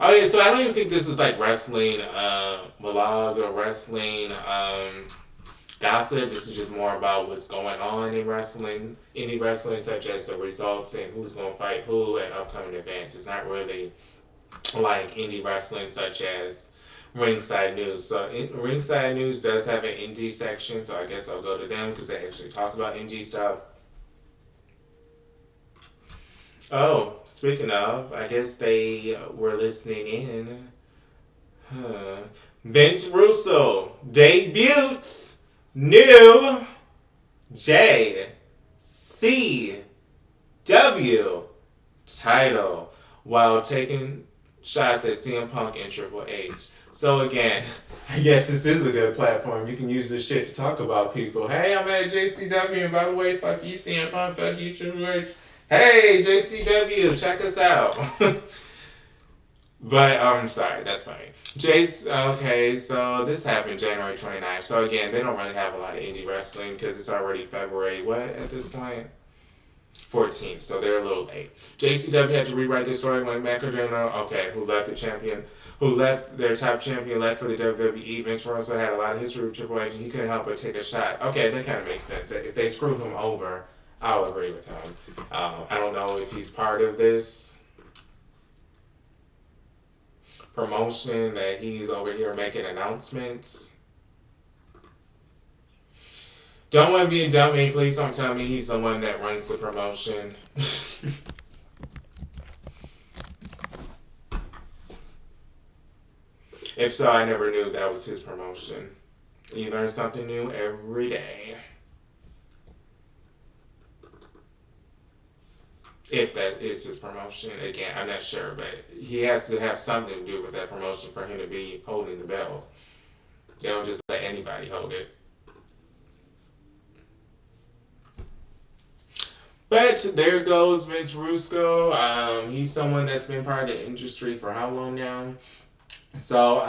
Oh yeah, so I don't even think this is like wrestling vlog or wrestling gossip. This is just more about what's going on in wrestling, indie wrestling, such as the results and who's going to fight who and upcoming events. It's not really like indie wrestling, such as Ringside News. So Ringside News does have an indie section, so I guess I'll go to them because they actually talk about indie stuff. Oh, speaking of, I guess they were listening in. Vince Russo debuts new JCW title while taking shots at CM Punk and Triple H. So again, I guess this is a good platform. You can use this shit to talk about people. Hey, I'm at JCW, and by the way, fuck you, CM Punk, fuck you, Triple H. Hey, JCW, check us out. But I'm sorry, that's funny. Okay, so this happened January 29th. So again, they don't really have a lot of indie wrestling because it's already February, what, at this point? 14th, so they're a little late. JCW had to rewrite their story when Macadona, who left their top champion, left for the WWE. Vince Russo had a lot of history with Triple H, and he couldn't help but take a shot. Okay, that kind of makes sense. If they screwed him over, I'll agree with him. I don't know if he's part of this promotion that he's over here making announcements. Don't want to be a dummy. Please don't tell me he's the one that runs the promotion. If so, I never knew that was his promotion. You learn something new every day. If that is his promotion. Again, I'm not sure, but he has to have something to do with that promotion for him to be holding the belt. They don't just let anybody hold it. But there goes Vince Russo. He's someone that's been part of the industry for how long now? So,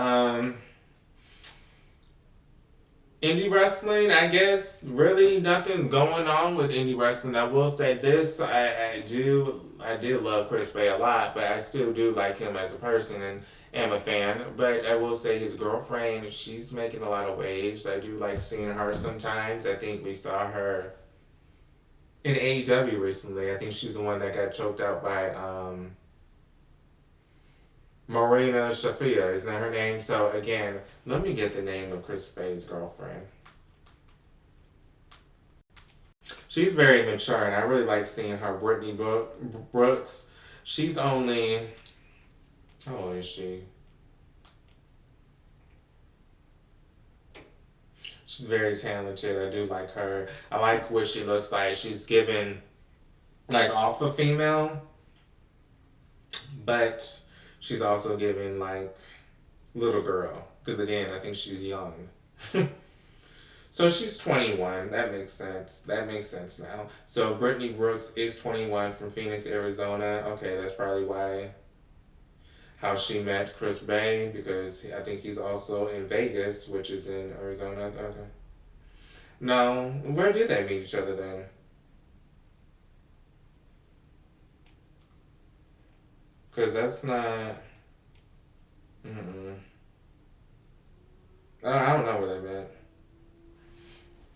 indie wrestling, I guess, really nothing's going on with indie wrestling. I will say this, I did love Chris Bay a lot, but I still do like him as a person and am a fan. But I will say his girlfriend, she's making a lot of waves. I do like seeing her sometimes. I think we saw her in AEW recently. I think she's the one that got choked out by Marina Shafia, isn't that her name? So again, let me get the name of Chris Bay's girlfriend. She's very mature, and I really like seeing her. Brittany Brooks. She's only, how old is she? She's very talented. I do like her. I like what she looks like. She's given like alpha female, but she's also given like little girl. Because again, I think she's young. So she's 21. That makes sense. That makes sense now. So Brittany Brooks is 21 from Phoenix, Arizona. Okay, that's probably why how she met Chris Bay because I think he's also in Vegas, which is in Arizona. Okay. No, where did they meet each other then? Because that's not. Mm-mm. I don't know where they met.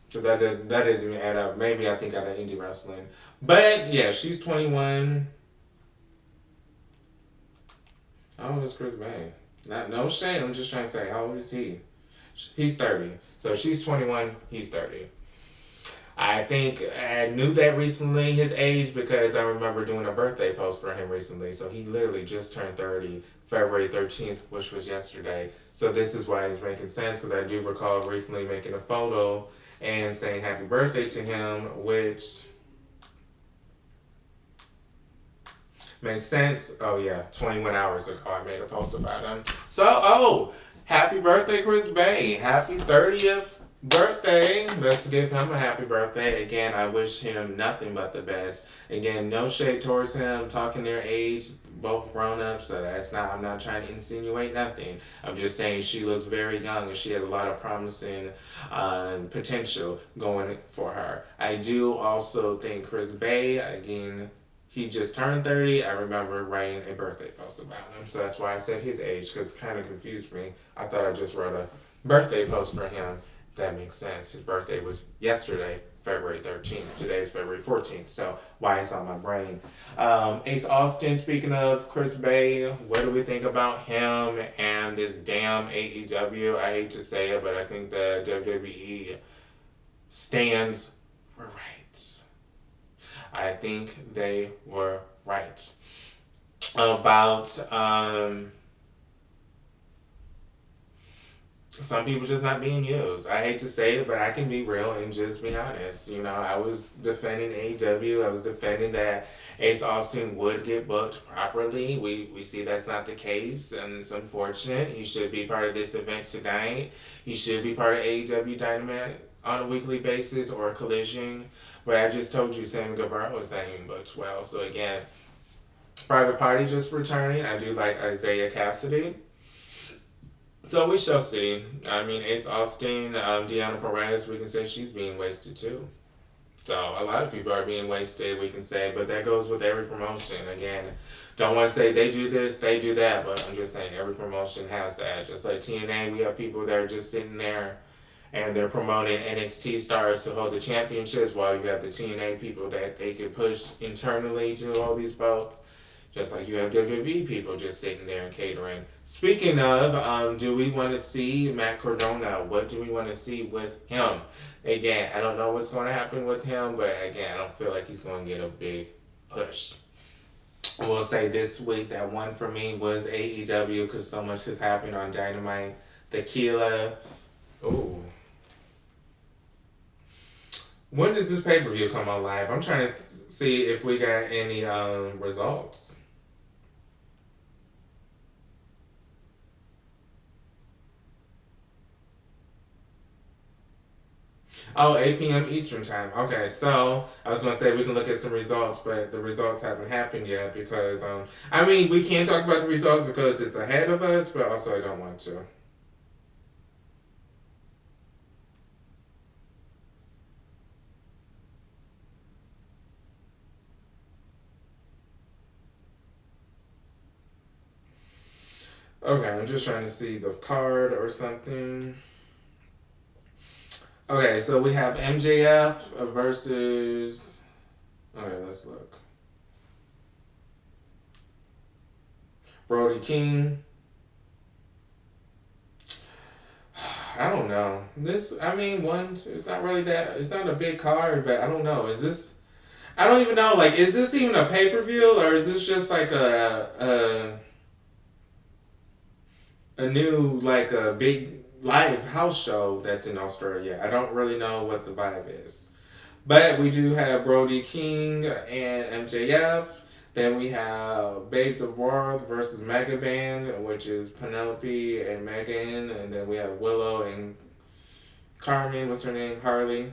So that doesn't even add up. Maybe I think out of indie wrestling, but yeah, she's 21. How old is Chris Bay? Not no shame. I'm just trying to say how old is he? He's 30. So she's 21. He's 30. I think I knew that recently his age because I remember doing a birthday post for him recently. So he literally just turned 30 February 13th, which was yesterday. So this is why it's making sense because I do recall recently making a photo and saying happy birthday to him, which makes sense. Oh yeah, 21 hours ago I made a post about him. So happy birthday, Chris Bay. Happy 30th birthday. Let's give him a happy birthday. Again, I wish him nothing but the best. Again, no shade towards him. Talking their age, both grown up, so that's not I'm not trying to insinuate nothing. I'm just saying she looks very young and she has a lot of promising potential going for her. I do also think Chris Bay, again, he just turned 30. I remember writing a birthday post about him. So that's why I said his age, because it kind of confused me. I thought I just wrote a birthday post for him. That makes sense. His birthday was yesterday, February 13th. Today's February 14th. So why it's on my brain. Ace Austin, speaking of Chris Bay, what do we think about him and this damn AEW? I hate to say it, but I think the WWE stands were right. I think they were right about some people just not being used. I hate to say it, but I can be real and just be honest. You know, I was defending AEW. I was defending that Ace Austin would get booked properly. We see that's not the case, and it's unfortunate. He should be part of this event tonight. He should be part of AEW Dynamite on a weekly basis or Collision. But I just told you Sammy Guevara was saying booked well. So again, Private Party just returning. I do like Isaiah Cassidy. So we shall see. I mean, Ace Austin, Deanna Perez, we can say she's being wasted too. So a lot of people are being wasted, we can say, but that goes with every promotion. Again, don't want to say they do this, they do that, but I'm just saying every promotion has that. Just like TNA, we have people that are just sitting there and they're promoting NXT stars to hold the championships while you have the TNA people that they could push internally to all these belts. Just like you have WWE people just sitting there and catering. Speaking of, do we want to see Matt Cardona? What do we want to see with him? Again, I don't know what's going to happen with him, but again, I don't feel like he's going to get a big push. I will say this week that one for me was AEW because so much has happened on Dynamite. Tequila. Ooh. When does this pay-per-view come on live? I'm trying to see if we got any results. Oh, 8 p.m. Eastern time. Okay, so I was going to say we can look at some results, but the results haven't happened yet because, I mean, we can't talk about the results because it's ahead of us, but also I don't want to. Okay, I'm just trying to see the card or something. Okay, so we have MJF versus. Okay, let's look. Brody King. I don't know. I mean, it's not really that. It's not a big card, but I don't know. Is this. I don't even know. Like, is this even a pay per view or is this just like a new, like a big live house show that's in Australia? I don't really know what the vibe is. But we do have Brody King and MJF. Then we have Babes of War versus Mega Band, which is Penelope and Megan. And then we have Willow and Carmen, what's her name? Harley.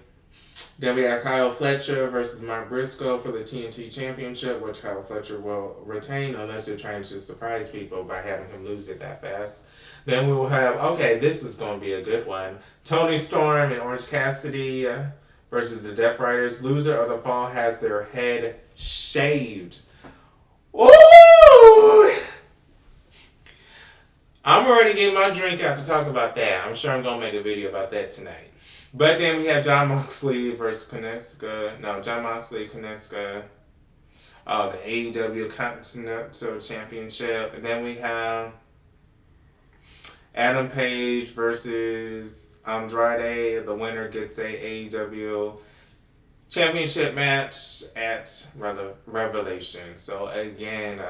Then we have Kyle Fletcher versus Mark Briscoe for the TNT Championship, which Kyle Fletcher will retain unless they're trying to surprise people by having him lose it that fast. Then we will have, okay, this is going to be a good one. Tony Storm and Orange Cassidy versus the Death Riders. Loser of the fall has their head shaved. Ooh! I'm already getting my drink out to talk about that. I'm sure I'm going to make a video about that tonight. But then we have Jon Moxley versus Kineska. No, Jon Moxley, Kineska. The AEW Continental Championship. And then we have Adam Page versus Andrade. The winner gets a AEW Championship match at Revelation. So again,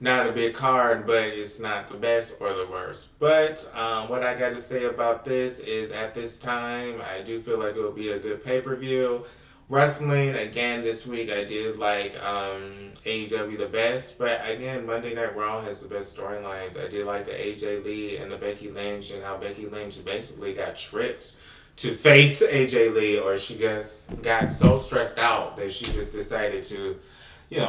not a big card, but it's not the best or the worst. But what I got to say about this is at this time, I do feel like it will be a good pay-per-view. Wrestling, again, this week I did like AEW the best. But again, Monday Night Raw has the best storylines. I did like the AJ Lee and the Becky Lynch and how Becky Lynch basically got tricked to face AJ Lee, or she just got so stressed out that she just decided to,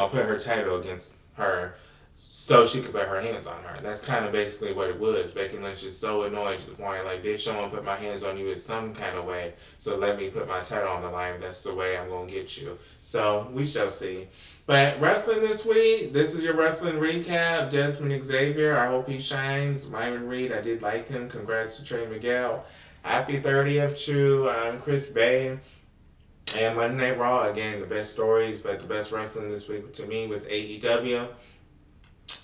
put her title against her so she could put her hands on her. That's kind of basically what it was. Becky Lynch is so annoyed to the point, like, bitch, I'm going to put my hands on you in some kind of way, so let me put my title on the line. That's the way I'm going to get you. So, we shall see. But wrestling this week, this is your wrestling recap. Desmond Xavier, I hope he shines. Myron Reed, I did like him. Congrats to Trey Miguel. Happy 30th to Chris Bay. And Monday Night Raw, again, the best stories, but the best wrestling this week to me was AEW.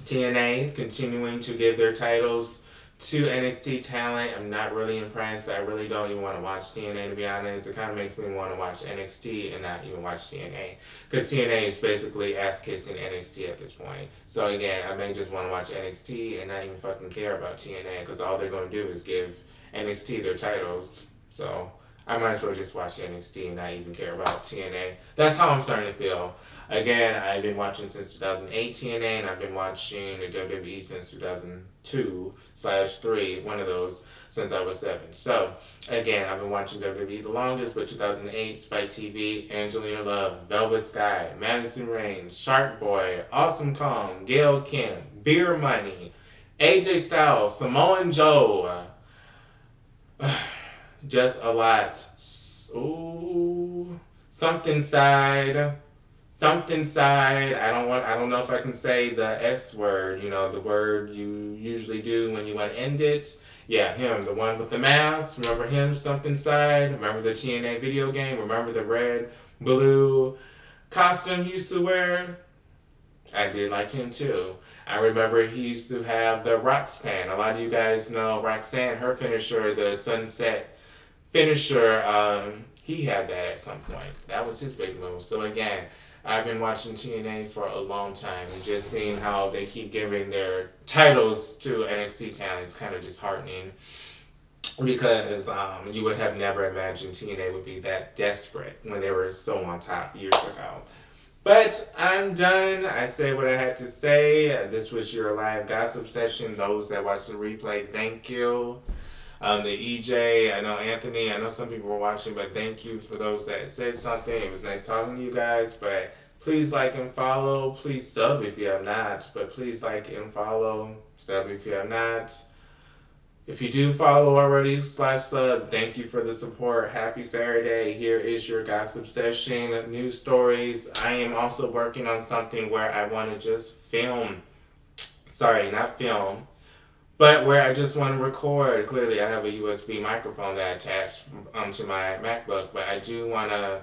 TNA continuing to give their titles to NXT talent. I'm not really impressed. I really don't even want to watch TNA, to be honest. It kind of makes me want to watch NXT and not even watch TNA. Because TNA is basically ass-kissing NXT at this point. So again, I may just want to watch NXT and not even fucking care about TNA. Because all they're going to do is give NXT their titles. So I might as well just watch NXT and not even care about TNA. That's how I'm starting to feel. Again, I've been watching since 2008 TNA, and I've been watching the WWE since 2002/3, one of those, since I was 7. So, again, I've been watching WWE the longest, but 2008, Spike TV, Angelina Love, Velvet Sky, Madison Rain, Shark Boy, Awesome Kong, Gail Kim, Beer Money, AJ Styles, Samoa Joe. Just a lot. Ooh, something side. I don't know if I can say the S word, the word you usually do when you want to end it. Yeah, him, the one with the mask. Remember him, something side? Remember the TNA video game? Remember the red, blue costume he used to wear? I did like him too. I remember he used to have the Roxanne. A lot of you guys know Roxanne, her finisher, the Sunset finisher. He had that at some point. That was his big move. So again, I've been watching TNA for a long time and just seeing how they keep giving their titles to NXT talent is kind of disheartening, because you would have never imagined TNA would be that desperate when they were so on top years ago. But I'm done. I said what I had to say. This was your live gossip session. Those that watched the replay, thank you. The EJ, I know Anthony, I know some people were watching, but thank you for those that said something. It was nice talking to you guys, but please like and follow. Please sub if you have not, but please like and follow. Sub if you have not. If you do follow already /sub, thank you for the support. Happy Saturday. Here is your gossip session. News stories. I am also working on something where I want to just film. Sorry, not film. But where I just want to record. Clearly, I have a USB microphone that I attached to my MacBook. But I do want to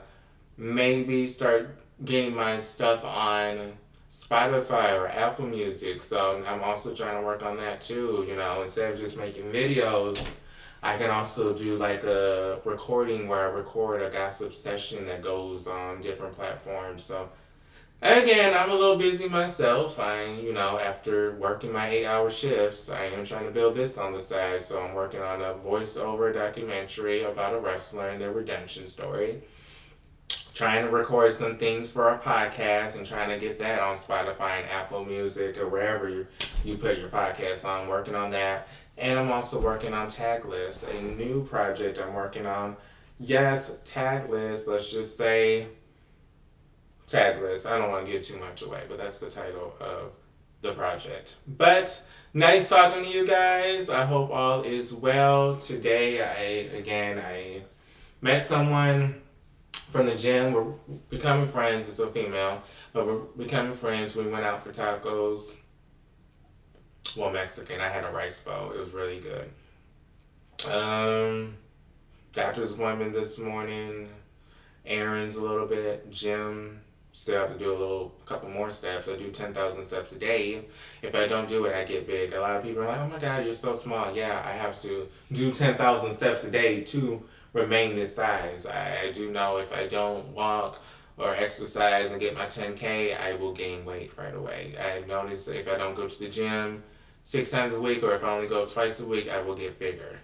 maybe start getting my stuff on Spotify or Apple Music. So I'm also trying to work on that too. Instead of just making videos, I can also do like a recording where I record a gossip session that goes on different platforms. So again, I'm a little busy myself. After working my 8-hour shifts, I am trying to build this on the side. So I'm working on a voiceover documentary about a wrestler and their redemption story. trying to record some things for our podcast and trying to get that on Spotify and Apple Music or wherever you put your podcast on. Working on that. And I'm also working on Tag List, a new project I'm working on. Yes, Tag List. Let's just say Tag List. I don't want to give too much away, but that's the title of the project. But nice talking to you guys. I hope all is well. Today, I met someone from the gym. We're becoming friends. It's a female, but we're becoming friends. We went out for tacos. Well, Mexican. I had a rice bowl. It was really good. Doctor's appointment this morning. Errands a little bit. Gym. Still have to do a couple more steps. I do 10,000 steps a day. If I don't do it, I get big. A lot of people are like, oh my God, you're so small. Yeah, I have to do 10,000 steps a day to remain this size. I do know if I don't walk or exercise and get my 10K, I will gain weight right away. I notice if I don't go to the gym 6 times a week or if I only go twice a week, I will get bigger.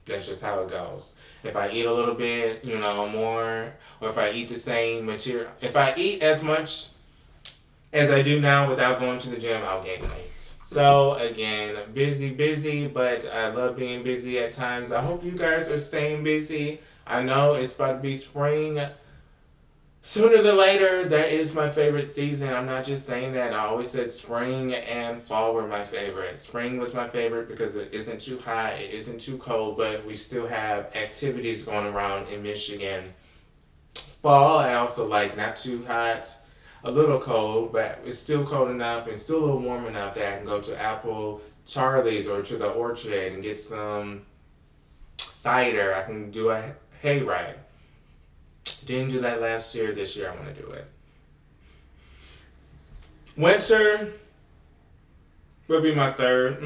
That's just how it goes. If I eat a little bit, more, or if I eat the same material, if I eat as much as I do now without going to the gym, I'll gain weight. So again, busy, but I love being busy at times. I hope you guys are staying busy. I know it's about to be spring. Sooner than later, that is my favorite season. I'm not just saying that. I always said spring and fall were my favorite. Spring was my favorite because it isn't too hot, it isn't too cold, but we still have activities going around in Michigan. Fall, I also like not too hot, a little cold, but it's still cold enough and still a little warm enough that I can go to Apple Charlie's or to the orchard and get some cider. I can do a hayride. Didn't do that last year. This year I want to do it. Winter would be my third.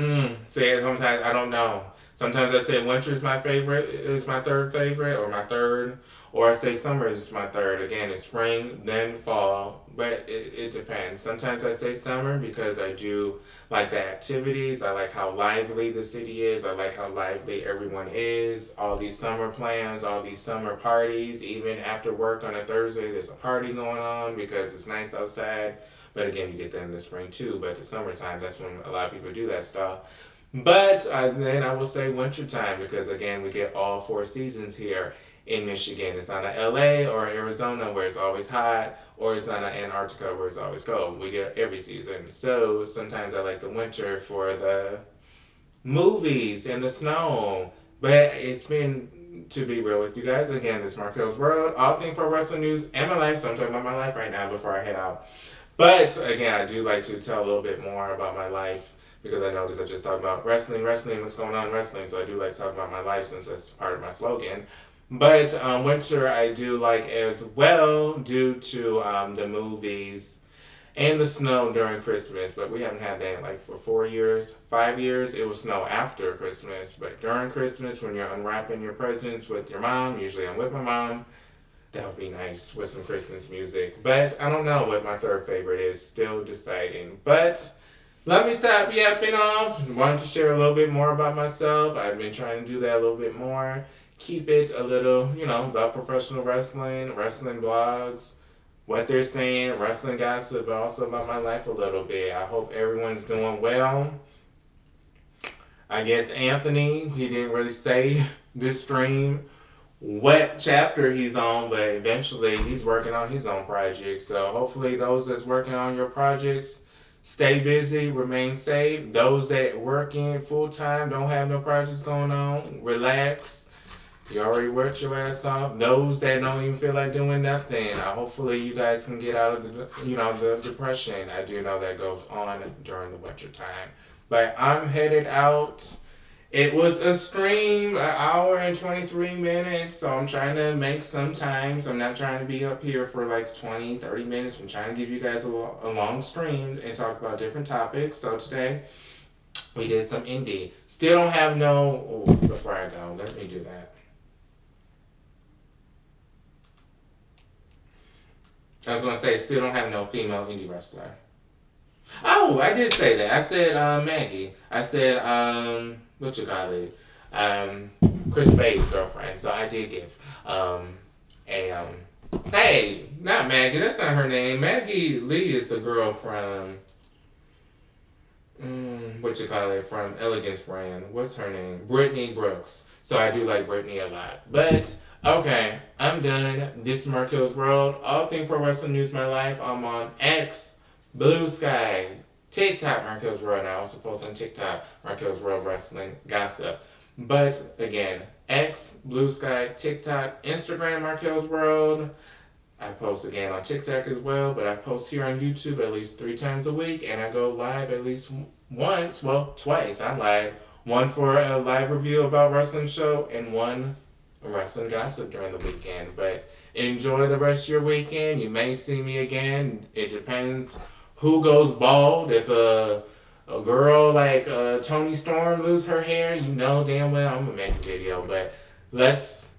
Sometimes I don't know. Sometimes I say winter is my favorite, is my third favorite, or my third. Or I say summer is my third. Again, it's spring, then fall. But it depends. Sometimes I say summer because I do like the activities. I like how lively the city is. I like how lively everyone is. All these summer plans, all these summer parties. Even after work on a Thursday, there's a party going on because it's nice outside. But again, you get that in the spring too. But the summertime, that's when a lot of people do that stuff. But then I will say wintertime because again, we get all 4 seasons here in Michigan. It's not a LA or Arizona where it's always hot, or it's not an Antarctica where it's always cold. We get every season. So sometimes I like the winter for the movies and the snow. But it's been, to be real with you guys, again, this is Marquelworld, all things pro wrestling news and my life. So I'm talking about my life right now before I head out. But again, I do like to tell a little bit more about my life because I noticed I just talked about wrestling, what's going on in wrestling. So I do like to talk about my life since that's part of my slogan. But winter I do like as well due to the movies and the snow during Christmas. But we haven't had that like for 4 years, 5 years. It will snow after Christmas. But during Christmas when you're unwrapping your presents with your mom, usually I'm with my mom, that would be nice with some Christmas music. But I don't know what my third favorite is. Still deciding. But let me stop yapping off. Wanted to share a little bit more about myself. I've been trying to do that a little bit more. Keep it a little, about professional wrestling, wrestling blogs, what they're saying, wrestling gossip, but also about my life a little bit. I hope everyone's doing well. I guess Anthony, he didn't really say this stream what chapter he's on, but eventually he's working on his own project. So hopefully those that's working on your projects, stay busy, remain safe. Those that work in full time, don't have no projects going on, relax. You already worked your ass off. Those that don't even feel like doing nothing, hopefully you guys can get out of the depression. I do know that goes on during the winter time. But I'm headed out. It was a stream, 1 hour and 23 minutes, so I'm trying to make some time. So I'm not trying to be up here for like 20, 30 minutes. I'm trying to give you guys a long stream and talk about different topics. So today, we did some indie. Still don't have before I go, let me do that. I was going to say, still don't have no female indie wrestler. Oh, I did say that. I said Maggie. I said, Chris Bates' girlfriend. So I did give a Hey, not Maggie. That's not her name. Maggie Lee is the girl from what you call it, from Elegance brand. What's her name? Brittany Brooks. So I do like Brittany a lot. But okay, I'm done. This is Marquel's World. All things pro wrestling news my life. I'm on X, Blue Sky, TikTok, Marquel's World. I also post on TikTok, Marquel's World Wrestling Gossip. But again, X, Blue Sky, TikTok, Instagram, Marquel's World. I post again on TikTok as well, but I post here on YouTube at least 3 times a week, and I go live at least once, well, twice. I'm live. One for a live review about wrestling show, and one wrestling gossip during the weekend. But enjoy the rest of your weekend. You may see me again. It depends who goes bald. If a girl like Tony Storm lose her hair, you know damn well I'm gonna make a video. But let's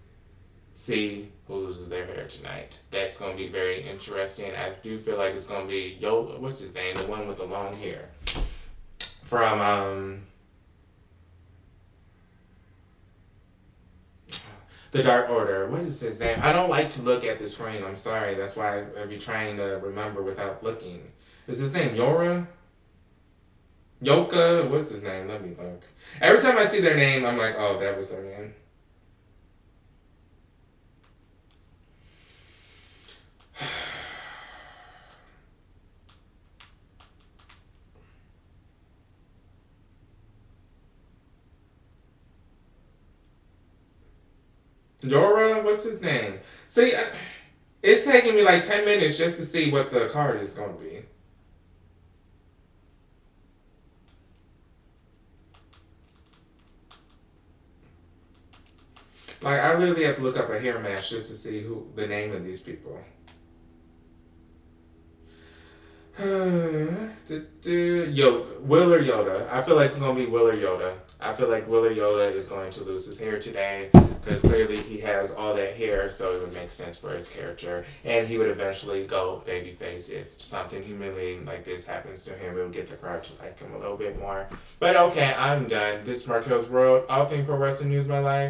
see who loses their hair tonight. That's going to be very interesting. I do feel like it's going to be what's his name? The one with the long hair. From the Dark Order. What is his name? I don't like to look at the screen. I'm sorry. That's why I be trying to remember without looking. Is his name Yora? Yoka? What's his name? Let me look. Every time I see their name, I'm like, oh, that was their name. Dora, what's his name? See, it's taking me like 10 minutes just to see what the card is going to be. Like, I literally have to look up a hair match just to see who the name of these people. Will or Yoda. I feel like it's going to be Will or Yoda. I feel like Will or Yoda is going to lose his hair today because clearly he has all that hair, so it would make sense for his character. And he would eventually go babyface if something humiliating like this happens to him. It would get the crowd to like him a little bit more. But okay, I'm done. This is Marquel's World. All things pro wrestling news my life.